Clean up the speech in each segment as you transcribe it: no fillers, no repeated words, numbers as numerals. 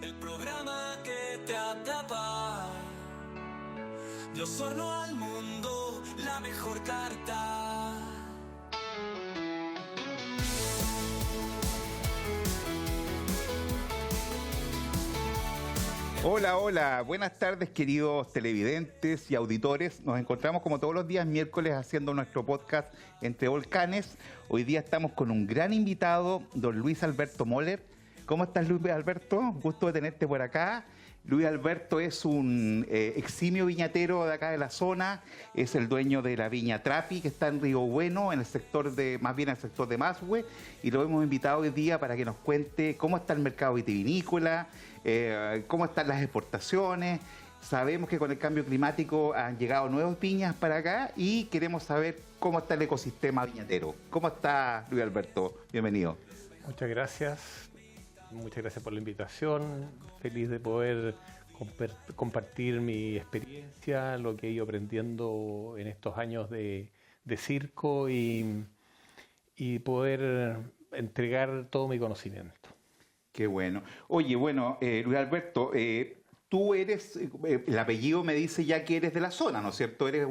el programa que te atrapa. Yo solo al mundo, la mejor carta. Hola, hola, buenas tardes queridos televidentes y auditores. Nos encontramos como todos los días miércoles haciendo nuestro podcast Entre Volcanes. Hoy día estamos con un gran invitado, don Luis Alberto Moller. ¿Cómo estás, Luis Alberto? Gusto de tenerte por acá. Luis Alberto es un eximio viñatero de acá de la zona, es el dueño de la viña Trapi, que está en Río Bueno, en el sector más bien en el sector de Masue, y lo hemos invitado hoy día para que nos cuente cómo está el mercado vitivinícola, cómo están las exportaciones. Sabemos que con el cambio climático han llegado nuevas viñas para acá y queremos saber cómo está el ecosistema viñatero. ¿Cómo está, Luis Alberto? Bienvenido. Muchas gracias. Muchas gracias por la invitación. Feliz de poder compartir mi experiencia, lo que he ido aprendiendo en estos años de circo y poder entregar todo mi conocimiento. Qué bueno. Oye, bueno, Luis Alberto, tú eres, el apellido me dice ya que eres de la zona, ¿no es cierto? Eres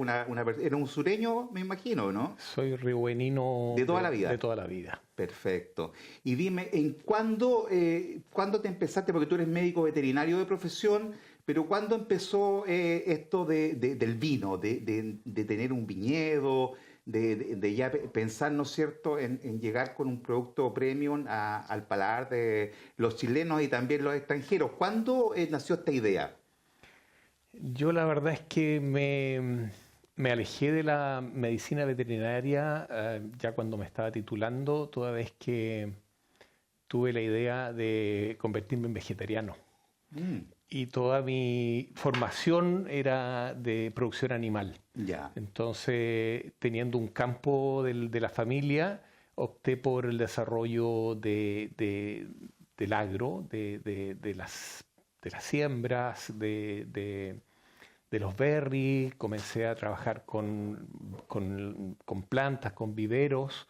eres un sureño, me imagino, ¿no? Soy riobuenino de toda la vida. De toda la vida. Perfecto. Y dime, ¿cuándo te empezaste? Porque tú eres médico veterinario de profesión, pero ¿cuándo empezó esto del vino, de tener un viñedo, de ya pensar, ¿no es cierto?, en llegar con un producto premium al paladar de los chilenos y también los extranjeros? ¿Cuándo nació esta idea? Yo la verdad es que me alejé de la medicina veterinaria ya cuando me estaba titulando, toda vez que tuve la idea de convertirme en vegetariano. Y toda mi formación era de producción animal. Ya. Entonces, teniendo un campo de la familia, opté por el desarrollo del agro, de las siembras, de los berries. Comencé a trabajar con plantas, con viveros.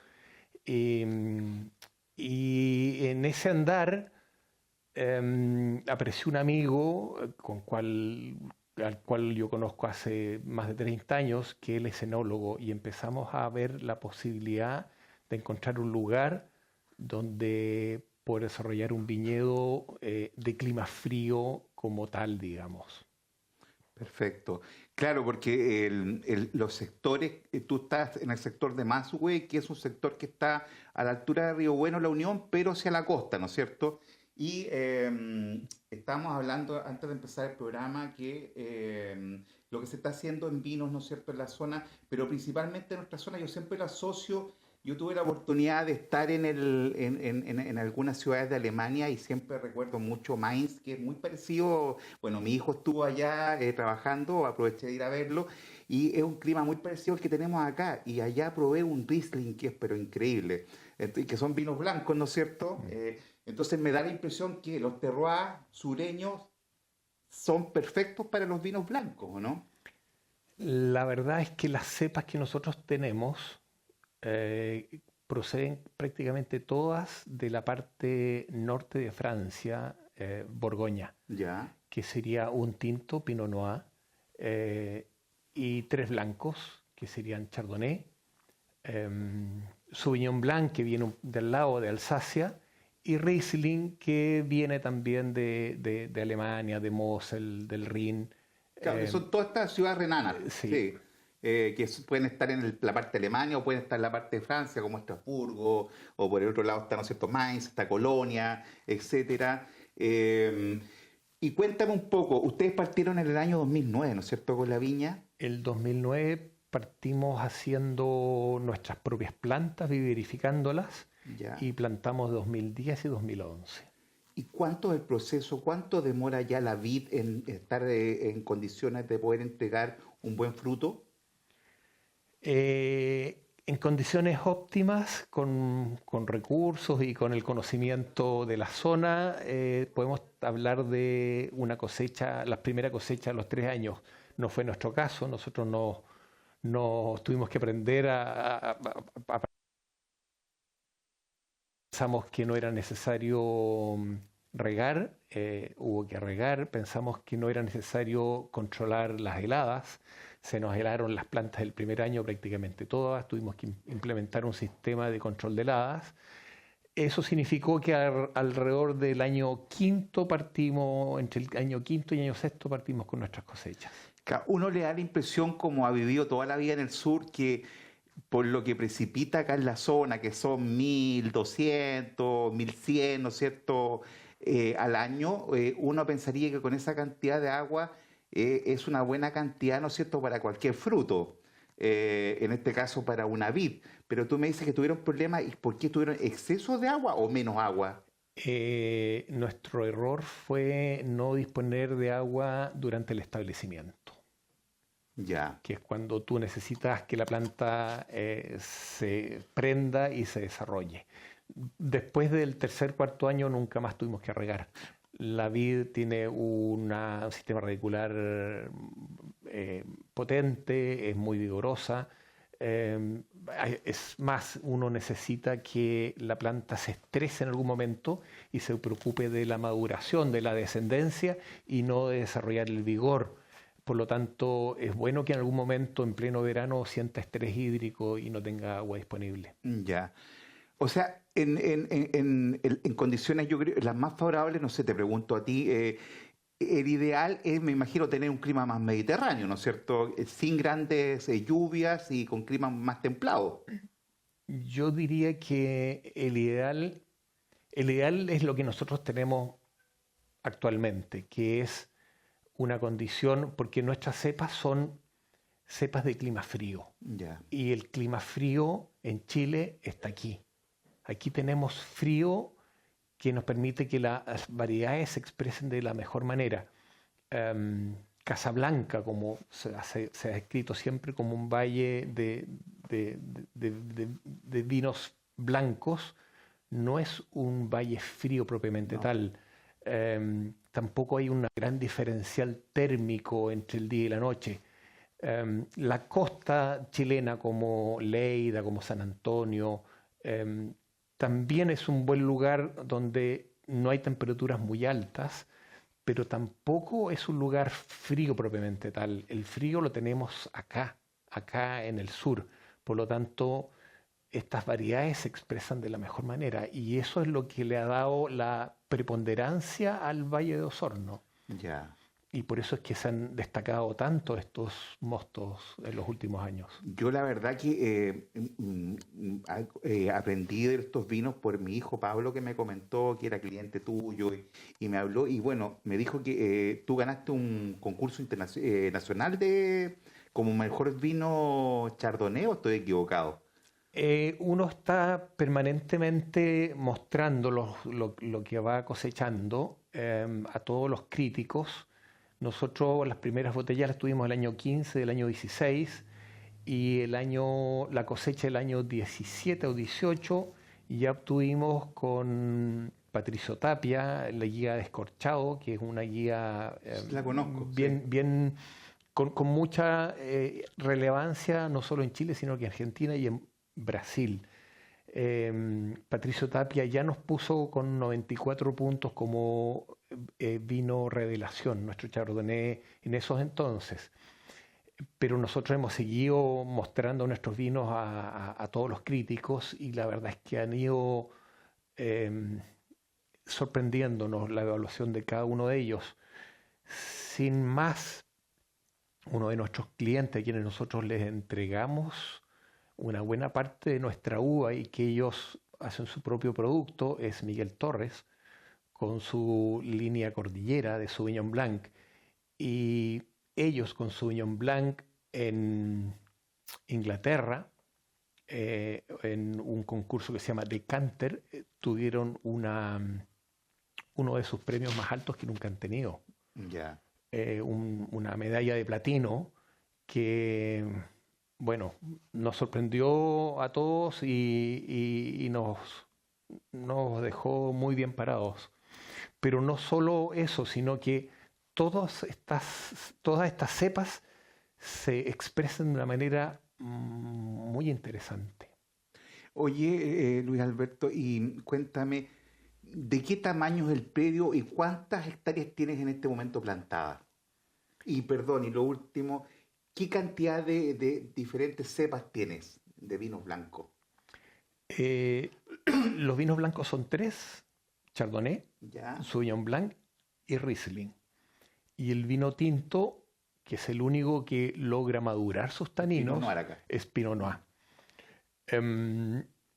Y en ese andar apareció un amigo al cual yo conozco hace más de 30 años, que él es enólogo, y empezamos a ver la posibilidad de encontrar un lugar donde poder desarrollar un viñedo de clima frío como tal, digamos. Perfecto. Claro, porque los sectores, tú estás en el sector de Masue, que es un sector que está a la altura de Río Bueno, La Unión, pero hacia la costa, ¿no es cierto? Y estábamos hablando antes de empezar el programa que lo que se está haciendo en vinos, ¿no es cierto?, en la zona, pero principalmente en nuestra zona, yo siempre lo asocio. Yo tuve la oportunidad de estar en algunas ciudades de Alemania y siempre recuerdo mucho Mainz, que es muy parecido. Bueno, mi hijo estuvo allá trabajando, aproveché de ir a verlo, y es un clima muy parecido al que tenemos acá. Y allá probé un Riesling que es pero increíble, que son vinos blancos, ¿no es cierto? Entonces me da la impresión que los terroirs sureños son perfectos para los vinos blancos, ¿o no? La verdad es que las cepas que nosotros tenemos proceden prácticamente todas de la parte norte de Francia, Borgoña, Ya. que sería un tinto, Pinot Noir, y tres blancos, que serían Chardonnay, Sauvignon Blanc, que viene del lado de Alsacia, y Riesling, que viene también de Alemania, de Mosel, del Rin. Claro, son todas estas ciudades renanas. Sí. Sí. Que pueden estar en la parte de Alemania o pueden estar en la parte de Francia, como Estrasburgo, o por el otro lado está, ¿no es cierto?, Mainz, está Colonia, etcétera. Y cuéntame un poco, ustedes partieron en el año 2009, ¿no es cierto?, con la viña. El 2009 partimos haciendo nuestras propias plantas, viverificándolas, Ya. y plantamos 2010 y 2011. ¿Y cuánto es el proceso, cuánto demora ya la vid en estar en condiciones de poder entregar un buen fruto? En condiciones óptimas, con recursos y con el conocimiento de la zona, podemos hablar de una cosecha, la primera cosecha a los 3 años. No fue nuestro caso, nosotros no tuvimos que aprender pensamos que no era necesario regar, hubo que regar, pensamos que no era necesario controlar las heladas, se nos helaron las plantas el primer año prácticamente todas, tuvimos que implementar un sistema de control de heladas. Eso significó que alrededor del año quinto partimos, entre el año quinto y año sexto partimos con nuestras cosechas. Uno le da la impresión, como ha vivido toda la vida en el sur, que por lo que precipita acá en la zona, que son 1.200, 1.100, ¿no es cierto?, al año, uno pensaría que con esa cantidad de agua es una buena cantidad, ¿no es cierto?, para cualquier fruto, en este caso para una vid. Pero tú me dices que tuvieron problemas, ¿y por qué tuvieron exceso de agua o menos agua? Nuestro error fue no disponer de agua durante el establecimiento, Ya, que es cuando tú necesitas que la planta se prenda y se desarrolle. Después del tercer, cuarto año nunca más tuvimos que regar. La vid tiene un sistema radicular potente, es muy vigorosa. Es más, uno necesita que la planta se estrese en algún momento y se preocupe de la maduración, de la descendencia y no de desarrollar el vigor. Por lo tanto, es bueno que en algún momento, en pleno verano, sienta estrés hídrico y no tenga agua disponible. ya. O sea, en condiciones, yo creo, las más favorables, no sé, te pregunto a ti, el ideal es, me imagino, tener un clima más mediterráneo, ¿no es cierto? Sin grandes lluvias y con clima más templado. Yo diría que el ideal es lo que nosotros tenemos actualmente, que es una condición, porque nuestras cepas son cepas de clima frío. Ya, Y el clima frío en Chile está aquí. Aquí tenemos frío que nos permite que las variedades se expresen de la mejor manera. Casablanca, como se ha escrito siempre como un valle de vinos blancos, no es un valle frío propiamente no. tal. Tampoco hay un gran diferencial térmico entre el día y la noche. La costa chilena como Lleida, como San Antonio, también es un buen lugar donde no hay temperaturas muy altas, pero tampoco es un lugar frío propiamente tal. El frío lo tenemos acá en el sur. Por lo tanto, estas variedades se expresan de la mejor manera y eso es lo que le ha dado la preponderancia al Valle de Osorno. Ya. Y por eso es que se han destacado tanto estos mostos en los últimos años. Yo la verdad que aprendí de estos vinos por mi hijo Pablo, que me comentó que era cliente tuyo y me habló y bueno, me dijo que tú ganaste un concurso nacional de como mejor vino Chardonnay, ¿o estoy equivocado? Uno está permanentemente mostrando lo que va cosechando a todos los críticos. Nosotros las primeras botellas las tuvimos el año 15 del año 16 y la cosecha del año 17 o 18 y ya obtuvimos con Patricio Tapia la guía Descorchado, que es una guía La conozco, sí. bien con mucha relevancia no solo en Chile sino que en Argentina y en Brasil. Patricio Tapia ya nos puso con 94 puntos como vino revelación, nuestro Chardonnay en esos entonces. Pero nosotros hemos seguido mostrando nuestros vinos a todos los críticos y la verdad es que han ido sorprendiéndonos la evaluación de cada uno de ellos. Sin más, uno de nuestros clientes a quienes nosotros les entregamos una buena parte de nuestra uva y que ellos hacen su propio producto es Miguel Torres con su línea Cordillera de Sauvignon Blanc y ellos con Sauvignon Blanc en Inglaterra en un concurso que se llama Decanter tuvieron uno de sus premios más altos que nunca han tenido. Ya. Una medalla de platino que bueno, nos sorprendió a todos y nos dejó muy bien parados. Pero no solo eso, sino que todas estas cepas se expresan de una manera muy interesante. Oye, Luis Alberto, y cuéntame, ¿de qué tamaño es el predio y cuántas hectáreas tienes en este momento plantadas? Y perdón, y lo último, ¿qué cantidad de diferentes cepas tienes de vinos blancos? Eh, los vinos blancos son tres: Chardonnay, ¿Ya? Sauvignon Blanc y Riesling. Y el vino tinto, que es el único que logra madurar sus Pinot taninos, Noir acá. es Pinot Noir.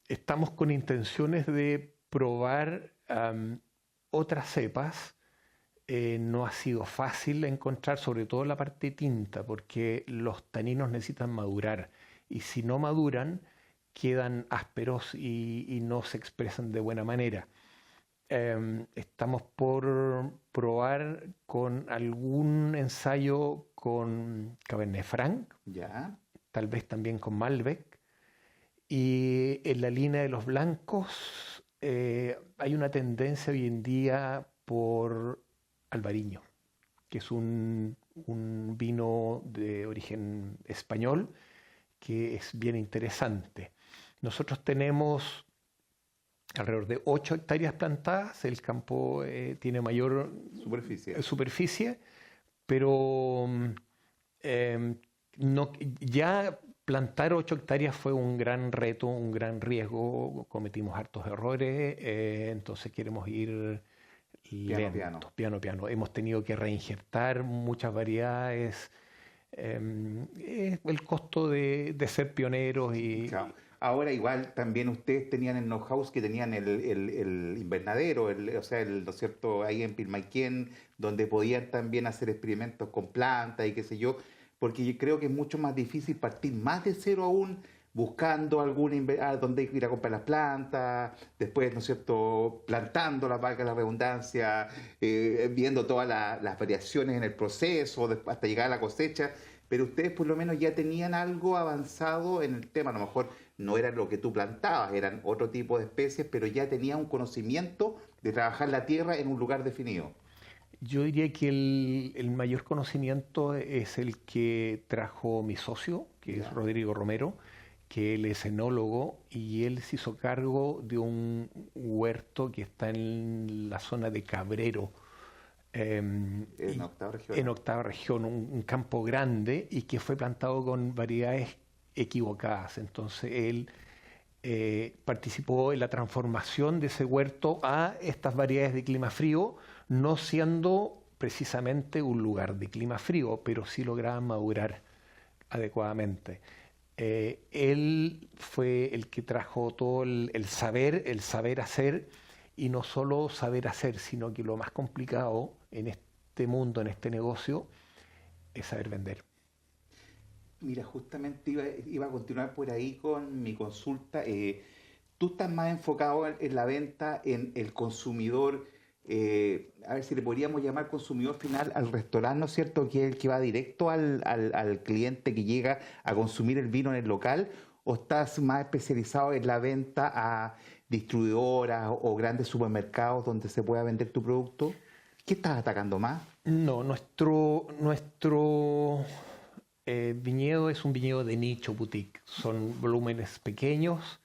Estamos con intenciones de probar otras cepas. No ha sido fácil encontrar, sobre todo la parte tinta, porque los taninos necesitan madurar. Y si no maduran, quedan ásperos y no se expresan de buena manera. Estamos por probar con algún ensayo con Cabernet Franc, ¿Ya? tal vez también con Malbec. Y en la línea de los blancos hay una tendencia hoy en día por Albariño, que es un vino de origen español que es bien interesante. Nosotros tenemos alrededor de 8 hectáreas plantadas. El campo tiene mayor Superficie. superficie, pero no, ya plantar 8 hectáreas fue un gran reto, un gran riesgo. Cometimos hartos errores, entonces queremos ir Piano, lento, piano, piano. Hemos tenido que reinjertar muchas variedades. El costo de ser pioneros y, Claro. Ahora igual también ustedes tenían el know-how que tenían el invernadero, o sea, ¿no es cierto? Ahí en Pilmaiquén, donde podían también hacer experimentos con plantas y qué sé yo, porque yo creo que es mucho más difícil partir más de cero aún, buscando dónde ir a comprar las plantas, después, ¿no es cierto?, plantándolas, valga la redundancia, viendo todas las variaciones en el proceso, hasta llegar a la cosecha. Pero ustedes por lo menos ya tenían algo avanzado en el tema. A lo mejor no era lo que tú plantabas, eran otro tipo de especies, pero ya tenían un conocimiento de trabajar la tierra en un lugar definido. yo diría que el mayor conocimiento es el que trajo mi socio, que es Ya. Rodrigo Romero, que él es enólogo y él se hizo cargo de un huerto que está en la zona de Cabrero, En octava región. en octava región, un campo grande y que fue plantado con variedades equivocadas. Entonces él participó en la transformación de ese huerto a estas variedades de clima frío, no siendo precisamente un lugar de clima frío, pero sí lograban madurar adecuadamente. Él fue el que trajo todo el saber hacer, y no solo saber hacer, sino que lo más complicado en este mundo, en este negocio, es saber vender. Mira, justamente iba a continuar por ahí con mi consulta. Tú estás más enfocado en la venta, en el consumidor, a ver si le podríamos llamar consumidor final al restaurante, ¿no es cierto? Que es el que va directo al cliente que llega a consumir el vino en el local, o estás más especializado en la venta a distribuidoras o grandes supermercados donde se pueda vender tu producto. ¿Qué estás atacando más? No, nuestro viñedo es un viñedo de nicho boutique. Son volúmenes pequeños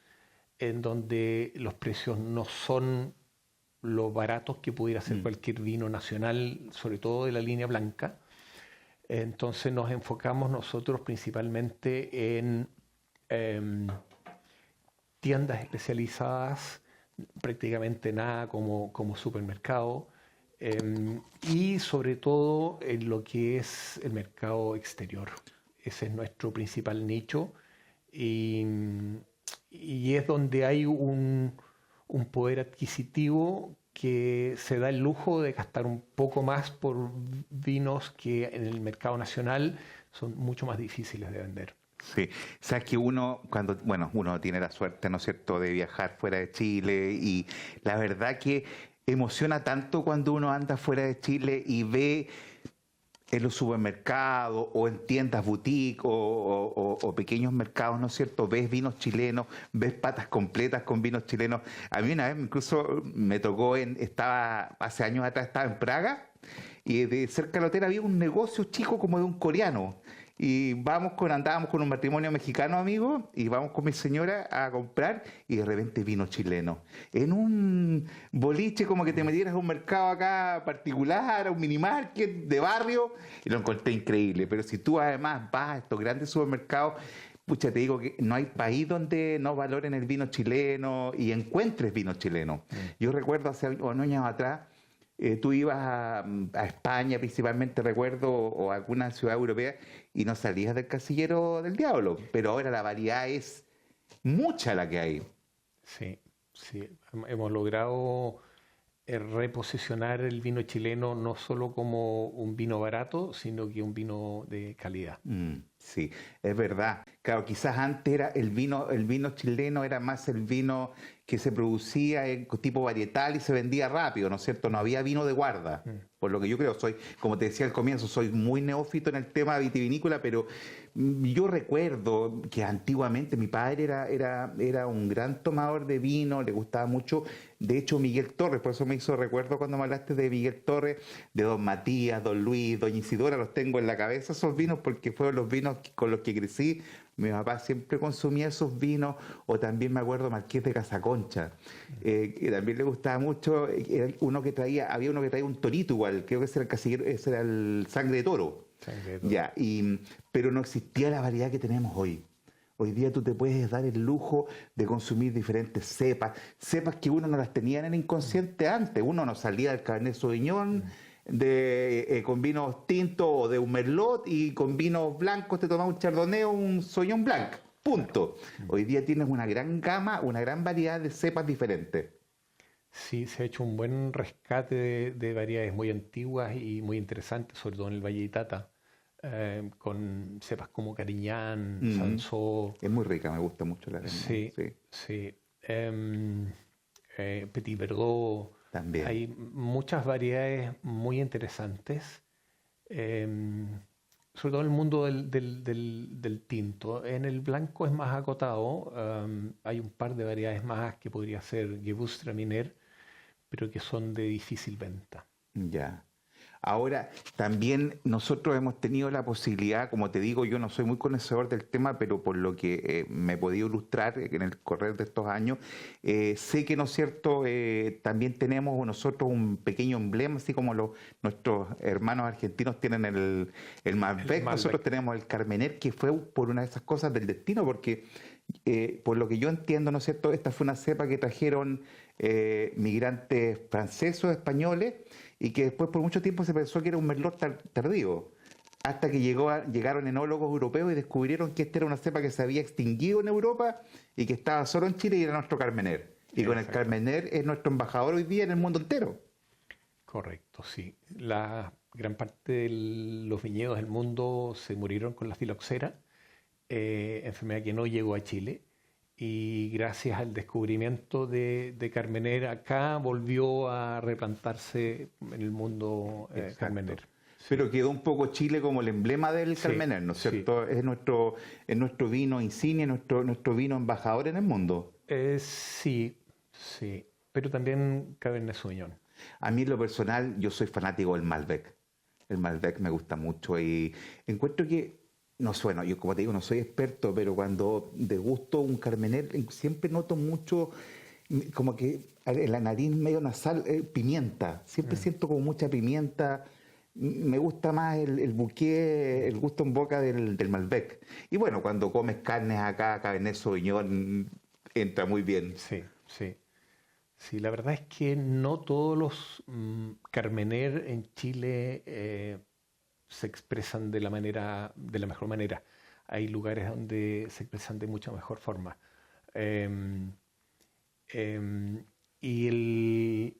en donde los precios no son lo baratos que pudiera ser cualquier vino nacional, sobre todo de la línea blanca. Entonces nos enfocamos nosotros principalmente en tiendas especializadas, prácticamente nada como supermercado, y sobre todo en lo que es el mercado exterior. Ese es nuestro principal nicho y, y es donde hay un poder adquisitivo que se da el lujo de gastar un poco más por vinos que en el mercado nacional son mucho más difíciles de vender. Sí, sabes que uno uno tiene la suerte, ¿no es cierto?, de viajar fuera de Chile, y la verdad que emociona tanto cuando uno anda fuera de Chile y ve en los supermercados o en tiendas boutique o pequeños mercados, ¿no es cierto? Ves vinos chilenos, ves patas completas con vinos chilenos. A mí una vez incluso me tocó, hace años atrás estaba en Praga, y de cerca del hotel había un negocio chico como de un coreano. y andábamos con un matrimonio mexicano, amigo, y vamos con mi señora a comprar y de repente vino chileno. En un boliche como que te metieras a un mercado acá particular, a un mini market de barrio, y lo encontré increíble. Pero si tú además vas a estos grandes supermercados, pucha, te digo que no hay país donde no valoren el vino chileno y encuentres vino chileno. Yo recuerdo hace unos años atrás, tú ibas a España principalmente, recuerdo, o a alguna ciudad europea, y no salías del Casillero del Diablo. Pero ahora la variedad es mucha la que hay. Sí, sí. Hemos logrado reposicionar el vino chileno no solo como un vino barato, sino que un vino de calidad. Sí, es verdad. Claro, quizás antes era el vino chileno era más el vino que se producía en tipo varietal y se vendía rápido, ¿no es cierto? No había vino de guarda, por lo que yo creo. Como te decía al comienzo, soy muy neófito en el tema vitivinícola, pero yo recuerdo que antiguamente mi padre era un gran tomador de vino, le gustaba mucho. De hecho, Miguel Torres, por eso me hizo recuerdo cuando me hablaste de Miguel Torres, de Don Matías, Don Luis, Doña Isidora, los tengo en la cabeza esos vinos porque fueron los vinos con los que crecí. Mi papá siempre consumía esos vinos, o también me acuerdo Marqués de Casaconcha, que también le gustaba mucho. Era había uno que traía un torito igual, creo que ese era el casillero, ese era el Sangre de Toro. Sangre de Toro. Ya, pero no existía la variedad que tenemos hoy. Hoy día tú te puedes dar el lujo de consumir diferentes cepas que uno no las tenía en el inconsciente antes. Uno no salía del Cabernet Sauvignon con vinos tintos o de un Merlot, y con vinos blancos te tomabas un Chardonnay o un Sauvignon Blanc. Punto. Hoy día tienes una gran gama, una gran variedad de cepas diferentes. Sí, se ha hecho un buen rescate de variedades muy antiguas y muy interesantes, sobre todo en el Valle de Itata, con cepas como Cariñán, Sansó. Es muy rica, me gusta mucho la Cariñán. Sí, Sí, sí. Petit Verdot. también. Hay muchas variedades muy interesantes, sobre todo en el mundo del tinto. En el blanco es más acotado. Hay un par de variedades más que podría ser Gewürztraminer, pero que son de difícil venta. Ya. Ahora, también nosotros hemos tenido la posibilidad, como te digo, yo no soy muy conocedor del tema, pero por lo que me he podido ilustrar en el correr de estos años, sé que, ¿no es cierto?, también tenemos nosotros un pequeño emblema, así como nuestros hermanos argentinos tienen el Malbec, nosotros tenemos el Carmener, que fue por una de esas cosas del destino, porque por lo que yo entiendo, ¿no es cierto?, esta fue una cepa que trajeron migrantes franceses o españoles, y que después por mucho tiempo se pensó que era un Merlot tardío, hasta que llegaron enólogos europeos y descubrieron que esta era una cepa que se había extinguido en Europa y que estaba solo en Chile, y era nuestro Carmener. Y con el Carmener es nuestro embajador hoy día en el mundo entero. Correcto, sí. La gran parte de los viñedos del mundo se murieron con la filoxera, enfermedad que no llegó a Chile. Y gracias al descubrimiento de Carmener, acá volvió a replantarse en el mundo Carmener. Sí. Pero quedó un poco Chile como el emblema del Carmener, ¿no es cierto? Sí. Es nuestro vino insignia, nuestro vino embajador en el mundo. Sí, sí. Pero también Cabernet Sauvignon. A mí en lo personal, yo soy fanático del Malbec. El Malbec me gusta mucho y encuentro que, no sé, bueno, yo como te digo, no soy experto, pero cuando degusto un Carmener siempre noto mucho, como que en la nariz medio nasal, pimienta. Siempre siento como mucha pimienta. Me gusta más el bouquet, el gusto en boca del Malbec. Y bueno, cuando comes carnes acá, Cabernet Sauvignon, entra muy bien. Sí, sí. Sí, la verdad es que no todos los Carmener en Chile se expresan de la mejor manera. Hay lugares donde se expresan de mucha mejor forma. Y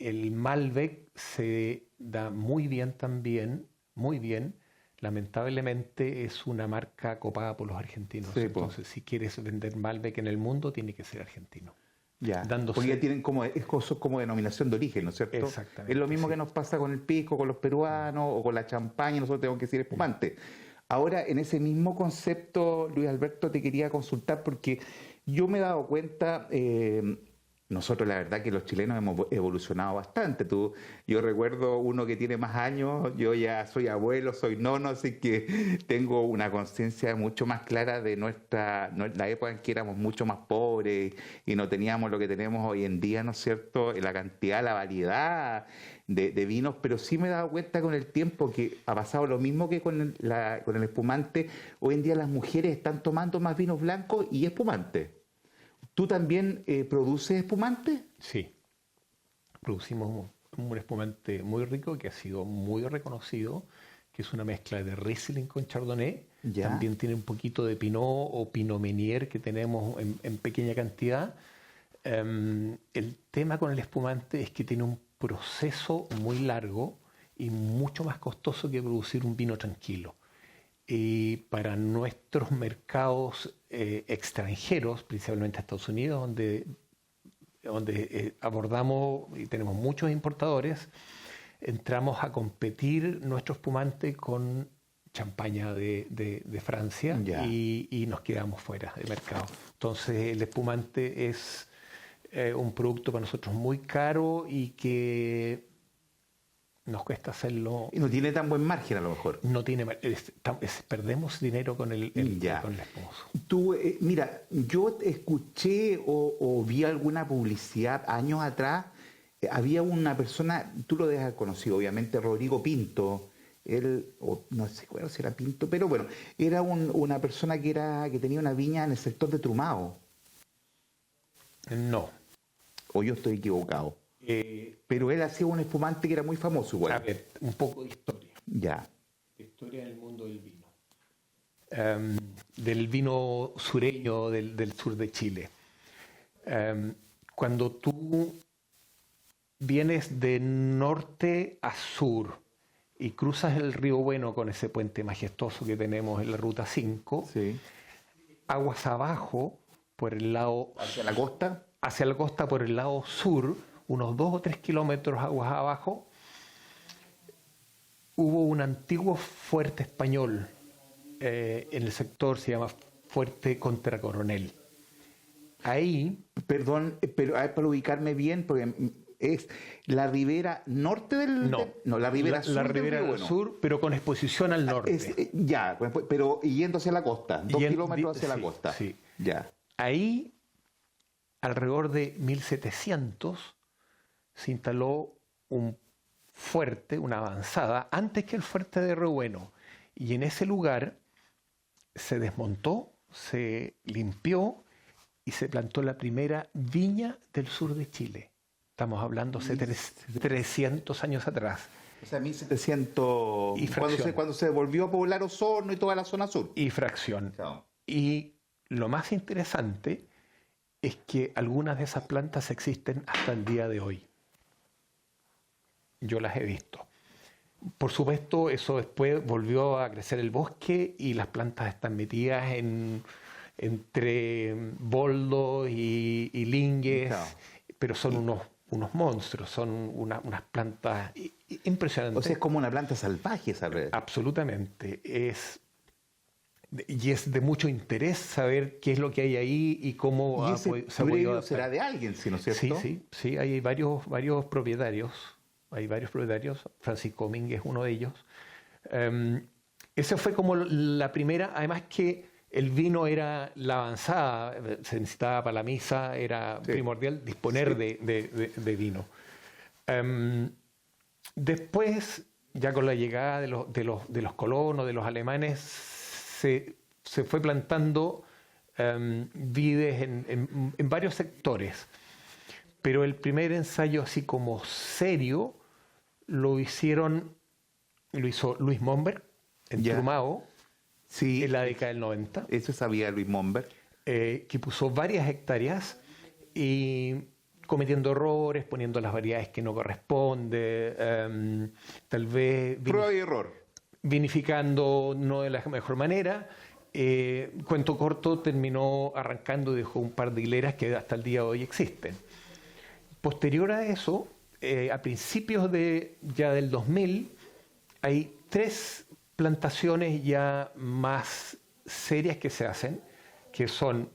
el Malbec se da muy bien también, muy bien. Lamentablemente es una marca copada por los argentinos. Sí, entonces, si quieres vender Malbec en el mundo, tiene que ser argentino. Ya, porque ya tienen como denominación de origen, ¿no es cierto? Exactamente. Es lo mismo que nos pasa con el pisco, con los peruanos o con la champaña, nosotros tenemos que decir espumante. Ahora, en ese mismo concepto, Luis Alberto, te quería consultar porque yo me he dado cuenta nosotros la verdad que los chilenos hemos evolucionado bastante. Yo recuerdo uno que tiene más años, yo ya soy abuelo, soy nono, así que tengo una conciencia mucho más clara de la época en que éramos mucho más pobres y no teníamos lo que tenemos hoy en día, ¿no es cierto? La cantidad, la variedad de vinos, pero sí me he dado cuenta con el tiempo que ha pasado lo mismo que con el espumante. Hoy en día las mujeres están tomando más vinos blancos y espumantes. ¿Tú también produces espumante? Sí, producimos un espumante muy rico que ha sido muy reconocido, que es una mezcla de Riesling con Chardonnay. Ya. También tiene un poquito de Pinot o Pinot Meunier que tenemos en pequeña cantidad. El tema con el espumante es que tiene un proceso muy largo y mucho más costoso que producir un vino tranquilo. Y para nuestros mercados extranjeros, principalmente Estados Unidos, donde abordamos y tenemos muchos importadores, entramos a competir nuestro espumante con champaña de Francia y nos quedamos fuera del mercado. Entonces el espumante es un producto para nosotros muy caro y que nos cuesta hacerlo. Y no tiene tan buen margen a lo mejor. No tiene, perdemos dinero con el espumoso. Tú, mira, yo escuché o vi alguna publicidad años atrás. Había una persona, tú lo debes haber conocido, obviamente, Rodrigo Pinto. Él, no sé si era Pinto, pero bueno, era una persona que tenía una viña en el sector de Trumao. No. O yo estoy equivocado. Pero él hacía un espumante que era muy famoso igual. A ver, un poco de historia. Ya. Historia del mundo del vino. Del vino sureño del sur de Chile. Cuando tú vienes de norte a sur y cruzas el río Bueno con ese puente majestuoso que tenemos en la Ruta 5, sí. Aguas abajo, por el lado... ¿Hacia la costa? Hacia la costa por el lado sur, unos 2 o 3 kilómetros aguas abajo, hubo un antiguo fuerte español en el sector, se llama Fuerte Contra Coronel. Ahí... Perdón, pero para ubicarme bien, porque es la ribera norte del... No, la ribera sur. La ribera del sur, pero con exposición al norte. Pero yendo hacia la costa, 2 kilómetros hacia la costa. Sí. Ya. Ahí, alrededor de 1700, se instaló un fuerte, una avanzada, antes que el fuerte de Río Bueno. Y en ese lugar se desmontó, se limpió y se plantó la primera viña del sur de Chile. Estamos hablando hace 300 años atrás. O sea, 1700... Y cuando se volvió a poblar Osorno y toda la zona sur. Y fracción. Claro. Y lo más interesante es que algunas de esas plantas existen hasta el día de hoy. Yo las he visto. Por supuesto, eso después volvió a crecer el bosque y las plantas están metidas entre boldos y lingues, claro. Pero son unos monstruos, son unas plantas impresionantes. O sea, es como una planta salvaje, ¿sabes? Absolutamente. Y es de mucho interés saber qué es lo que hay ahí y cómo se ha podido adaptar. Será de alguien, ¿sí, no es cierto? Sí, hay varios propietarios. Francisco Domínguez es uno de ellos. Esa fue como la primera, además que el vino era la avanzada, se necesitaba para la misa, era primordial disponer de vino. Después, ya con la llegada de los colonos, de los alemanes, se fue plantando vides en varios sectores. Pero el primer ensayo así como serio lo hizo Luis Momberg en Trumao, en la década del 90. Eso sabía Luis Momberg. Que puso varias hectáreas y cometiendo errores, poniendo las variedades que no corresponde, tal vez... Prueba y error. Vinificando no de la mejor manera. Cuento corto, terminó arrancando y dejó un par de hileras que hasta el día de hoy existen. Posterior a eso, a principios ya del 2000, hay 3 plantaciones ya más serias que se hacen, que son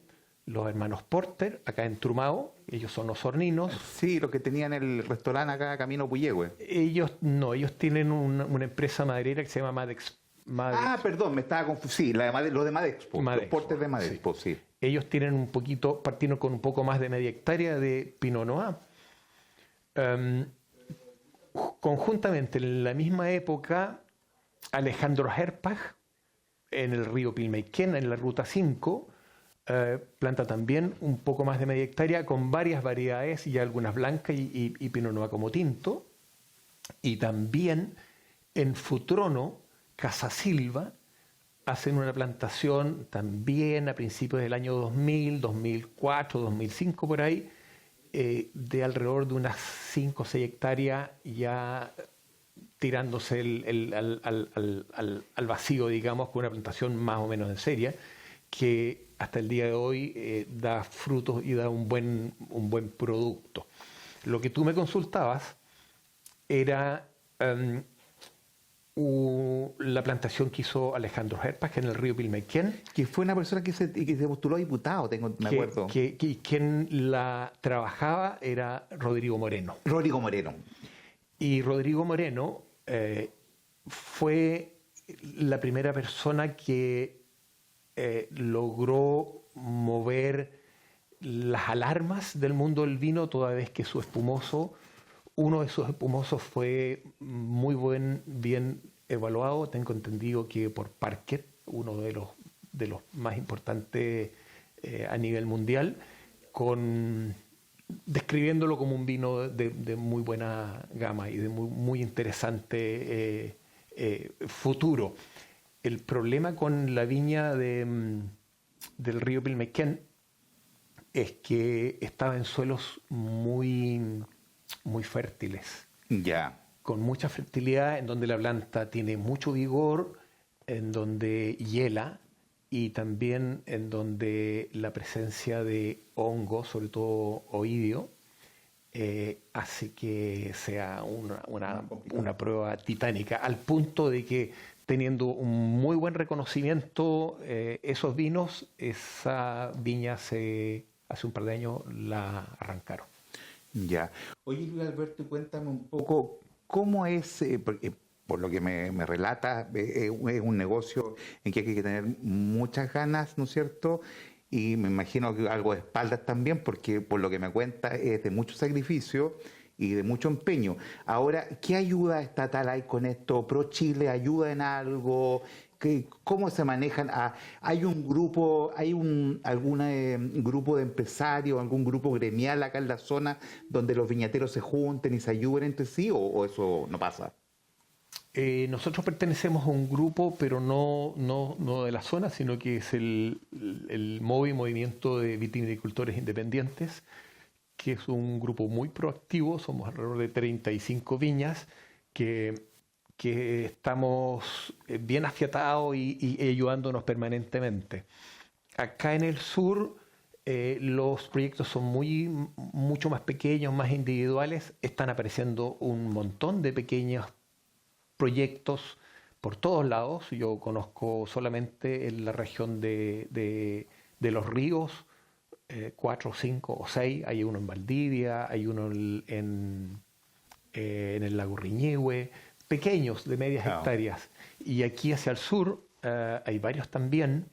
los hermanos Porter, acá en Trumao, ellos son osorninos. Sí, los que tenían el restaurante acá, Camino Puyehue. Ellos no, ellos tienen una empresa maderera que se llama Madex. Ah, perdón, me estaba confundiendo. Sí, lo de Madexpo, los portes de Madexpo, sí. Ellos tienen un poquito, partieron con un poco más de media hectárea de Pinot Noir. Conjuntamente, en la misma época, Alejandro Herpach, en el río Pilmaiquén, en la Ruta 5, planta también un poco más de media hectárea con varias variedades y algunas blancas y Pinot Noir como tinto. Y también en Futrono, Casa Silva, hacen una plantación también a principios del año 2000, 2004, 2005 por ahí, de alrededor de unas 5 o 6 hectáreas ya tirándose al vacío, digamos, con una plantación más o menos en seria, que hasta el día de hoy da frutos y da un buen producto. Lo que tú me consultabas era la plantación que hizo Alejandro Herpach en el río Pilmaiquén. Que fue una persona que se postuló a diputado, me acuerdo. Y quien la trabajaba era Rodrigo Moreno. Rodrigo Moreno. Y Rodrigo Moreno fue la primera persona que logró mover las alarmas del mundo del vino, toda vez que uno de sus espumosos fue bien evaluado. Tengo entendido que por Parker, uno de los más importantes a nivel mundial, describiéndolo como un vino de muy buena gama y de muy interesante futuro. El problema con la viña del río Pilmaiquén es que estaba en suelos muy fértiles. Ya. Con mucha fertilidad, en donde la planta tiene mucho vigor, en donde hiela y también en donde la presencia de hongos, sobre todo oidio, hace que sea una prueba titánica, al punto de que, teniendo un muy buen reconocimiento, esos vinos, esa viña hace un par de años la arrancaron. Ya. Oye, Luis Alberto, cuéntame un poco cómo es, porque por lo que me relatas, es un negocio en que hay que tener muchas ganas, ¿no es cierto? Y me imagino que algo de espaldas también, porque por lo que me cuentas es de mucho sacrificio y de mucho empeño. Ahora, ¿qué ayuda estatal hay con esto? ¿ProChile ayuda en algo? ¿Cómo se manejan? ¿Hay un grupo, algún grupo de empresarios, algún grupo gremial acá en la zona donde los viñateros se junten y se ayuden entre sí, o eso no pasa? Nosotros pertenecemos a un grupo, pero no de la zona, sino que es el Movimiento de Vitivinicultores Independientes, que es un grupo muy proactivo. Somos alrededor de 35 viñas que estamos bien afiatados y ayudándonos permanentemente. Acá en el sur los proyectos son mucho más pequeños, más individuales. Están apareciendo un montón de pequeños proyectos por todos lados. Yo conozco solamente en la región de Los Ríos 4, 5 o 6. Hay uno en Valdivia, hay uno en el lago Riñehue, pequeños de medias hectáreas. Y aquí hacia el sur hay varios también.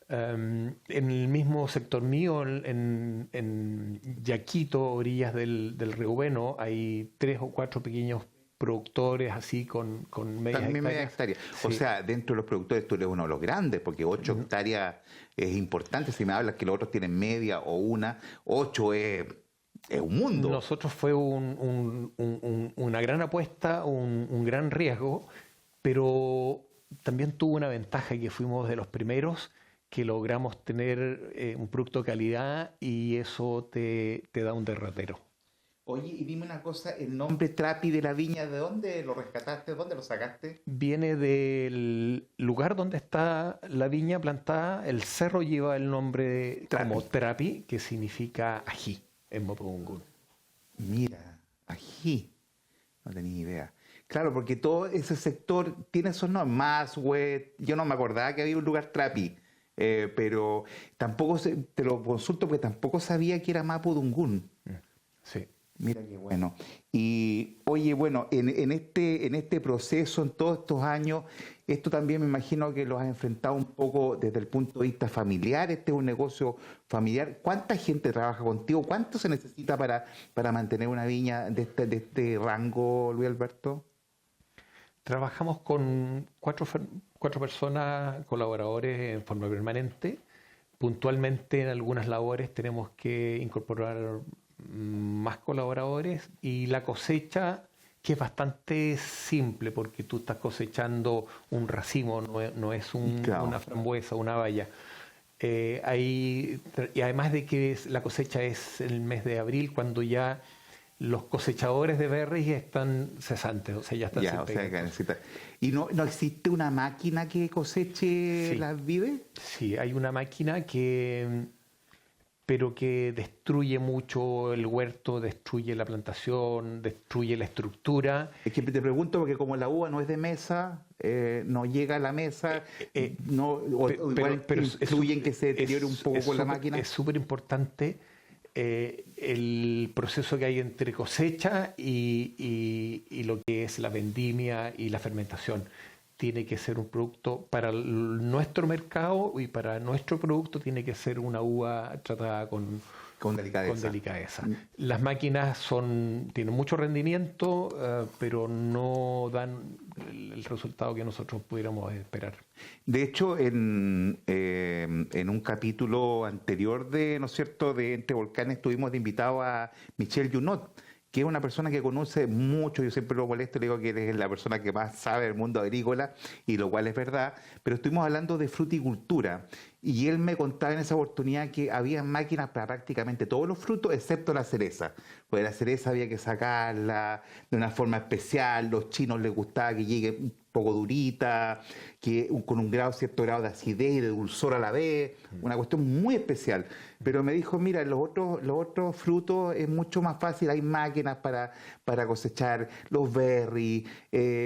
En el mismo sector mío, en Yaquito, orillas del río Bueno, hay 3 o 4 pequeños productores así con medias También hectáreas. media hectárea. Sí. O sea, dentro de los productores tú eres uno de los grandes, porque 8 hectáreas es importante. Si me hablas que los otros tienen media o una, 8 es un mundo. Nosotros fue una gran apuesta, un gran riesgo, pero también tuvo una ventaja, que fuimos de los primeros que logramos tener un producto de calidad, y eso te da un derrotero. Oye, y dime una cosa, ¿el nombre Trapi de la viña, de dónde lo rescataste? ¿Dónde lo sacaste? Viene del lugar donde está la viña plantada. El cerro lleva el nombre como Trapi, que significa ají en mapudungún. Mira, ají. No tenía idea. Claro, porque todo ese sector tiene esos nombres. Maswet, yo no me acordaba que había un lugar Trapi pero tampoco te lo consulto porque tampoco sabía que era Mapudungún. Sí. Mira qué bueno. Y oye, bueno, en este proceso, en todos estos años, esto también me imagino que lo has enfrentado un poco desde el punto de vista familiar. Este es un negocio familiar. ¿Cuánta gente trabaja contigo? ¿Cuánto se necesita para mantener una viña de este rango, Luis Alberto? Trabajamos con cuatro personas, colaboradores en forma permanente. Puntualmente en algunas labores tenemos que incorporar más colaboradores y la cosecha, que es bastante simple porque tú estás cosechando un racimo, no es Claro. una frambuesa, una baya. Y además de que la cosecha es el mes de abril, cuando ya los cosechadores de berries están cesantes, o sea, ya están sin Ya, o pega. sea, que necesita. ¿Y no existe una máquina que coseche Sí. las vides? Sí, hay una máquina pero que destruye mucho el huerto, destruye la plantación, destruye la estructura. Es que te pregunto porque como la uva no es de mesa, no llega a la mesa, no, o igual influye en que se deteriore un poco con la máquina. Es súper importante el proceso que hay entre cosecha y lo que es la vendimia y la fermentación. Tiene que ser un producto para nuestro mercado y para nuestro producto tiene que ser una uva tratada con delicadeza. Las máquinas tienen mucho rendimiento, pero no dan el resultado que nosotros pudiéramos esperar. De hecho, en un capítulo anterior ¿no es cierto?, de Entre Volcanes, tuvimos de invitado a Michel Junot, que es una persona que conoce mucho. Yo siempre lo molesto, le digo que eres la persona que más sabe del mundo agrícola, y lo cual es verdad, pero estuvimos hablando de fruticultura, y él me contaba en esa oportunidad que había máquinas para prácticamente todos los frutos, excepto la cereza, porque la cereza había que sacarla de una forma especial, los chinos les gustaba que llegue un poco durita, con un cierto grado de acidez y de dulzor a la vez, una cuestión muy especial. Pero me dijo, mira, los otros frutos es mucho más fácil, hay máquinas para cosechar los berries,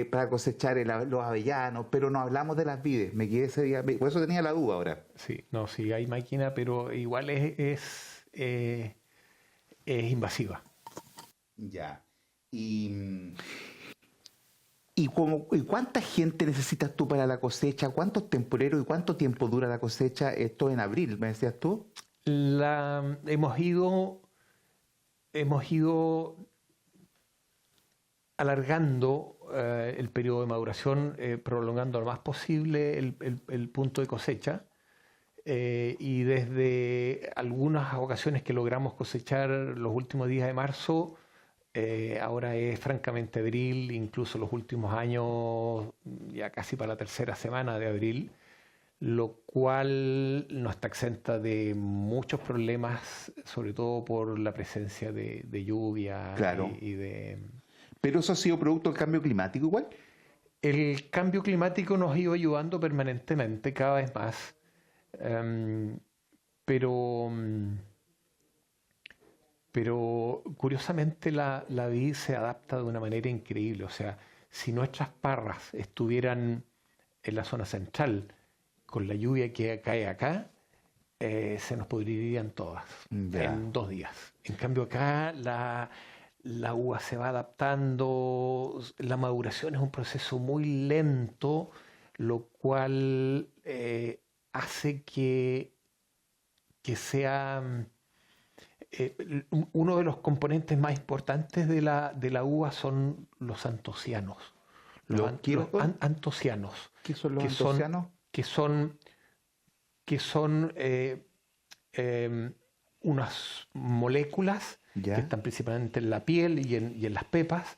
para cosechar los avellanos, pero no hablamos de las vides. Me quedé ese día, por eso tenía la duda ahora. Sí, hay máquina, pero igual es invasiva. Ya. ¿Y cuánta gente necesitas tú para la cosecha? ¿Cuántos temporeros y cuánto tiempo dura la cosecha? Esto en abril, ¿me decías tú? Hemos ido alargando el periodo de maduración, prolongando lo más posible el punto de cosecha. Y desde algunas ocasiones que logramos cosechar los últimos días de marzo, ahora es francamente abril, incluso los últimos años ya casi para la tercera semana de abril, lo cual no está exenta de muchos problemas, sobre todo por la presencia de lluvia. Claro. y de... ¿Pero eso ha sido producto del cambio climático igual? El cambio climático nos ha ido ayudando permanentemente, cada vez más. Pero curiosamente la vid se adapta de una manera increíble. O sea, si nuestras parras estuvieran en la zona central, con la lluvia que cae acá, se nos pudrirían todas en 2 días. En cambio acá la uva se va adaptando, la maduración es un proceso muy lento, lo cual hace que sea uno de los componentes más importantes de la uva son los antocianos. Los antocianos. ¿Qué son los antocianos? Que son unas moléculas que están principalmente en la piel y en las pepas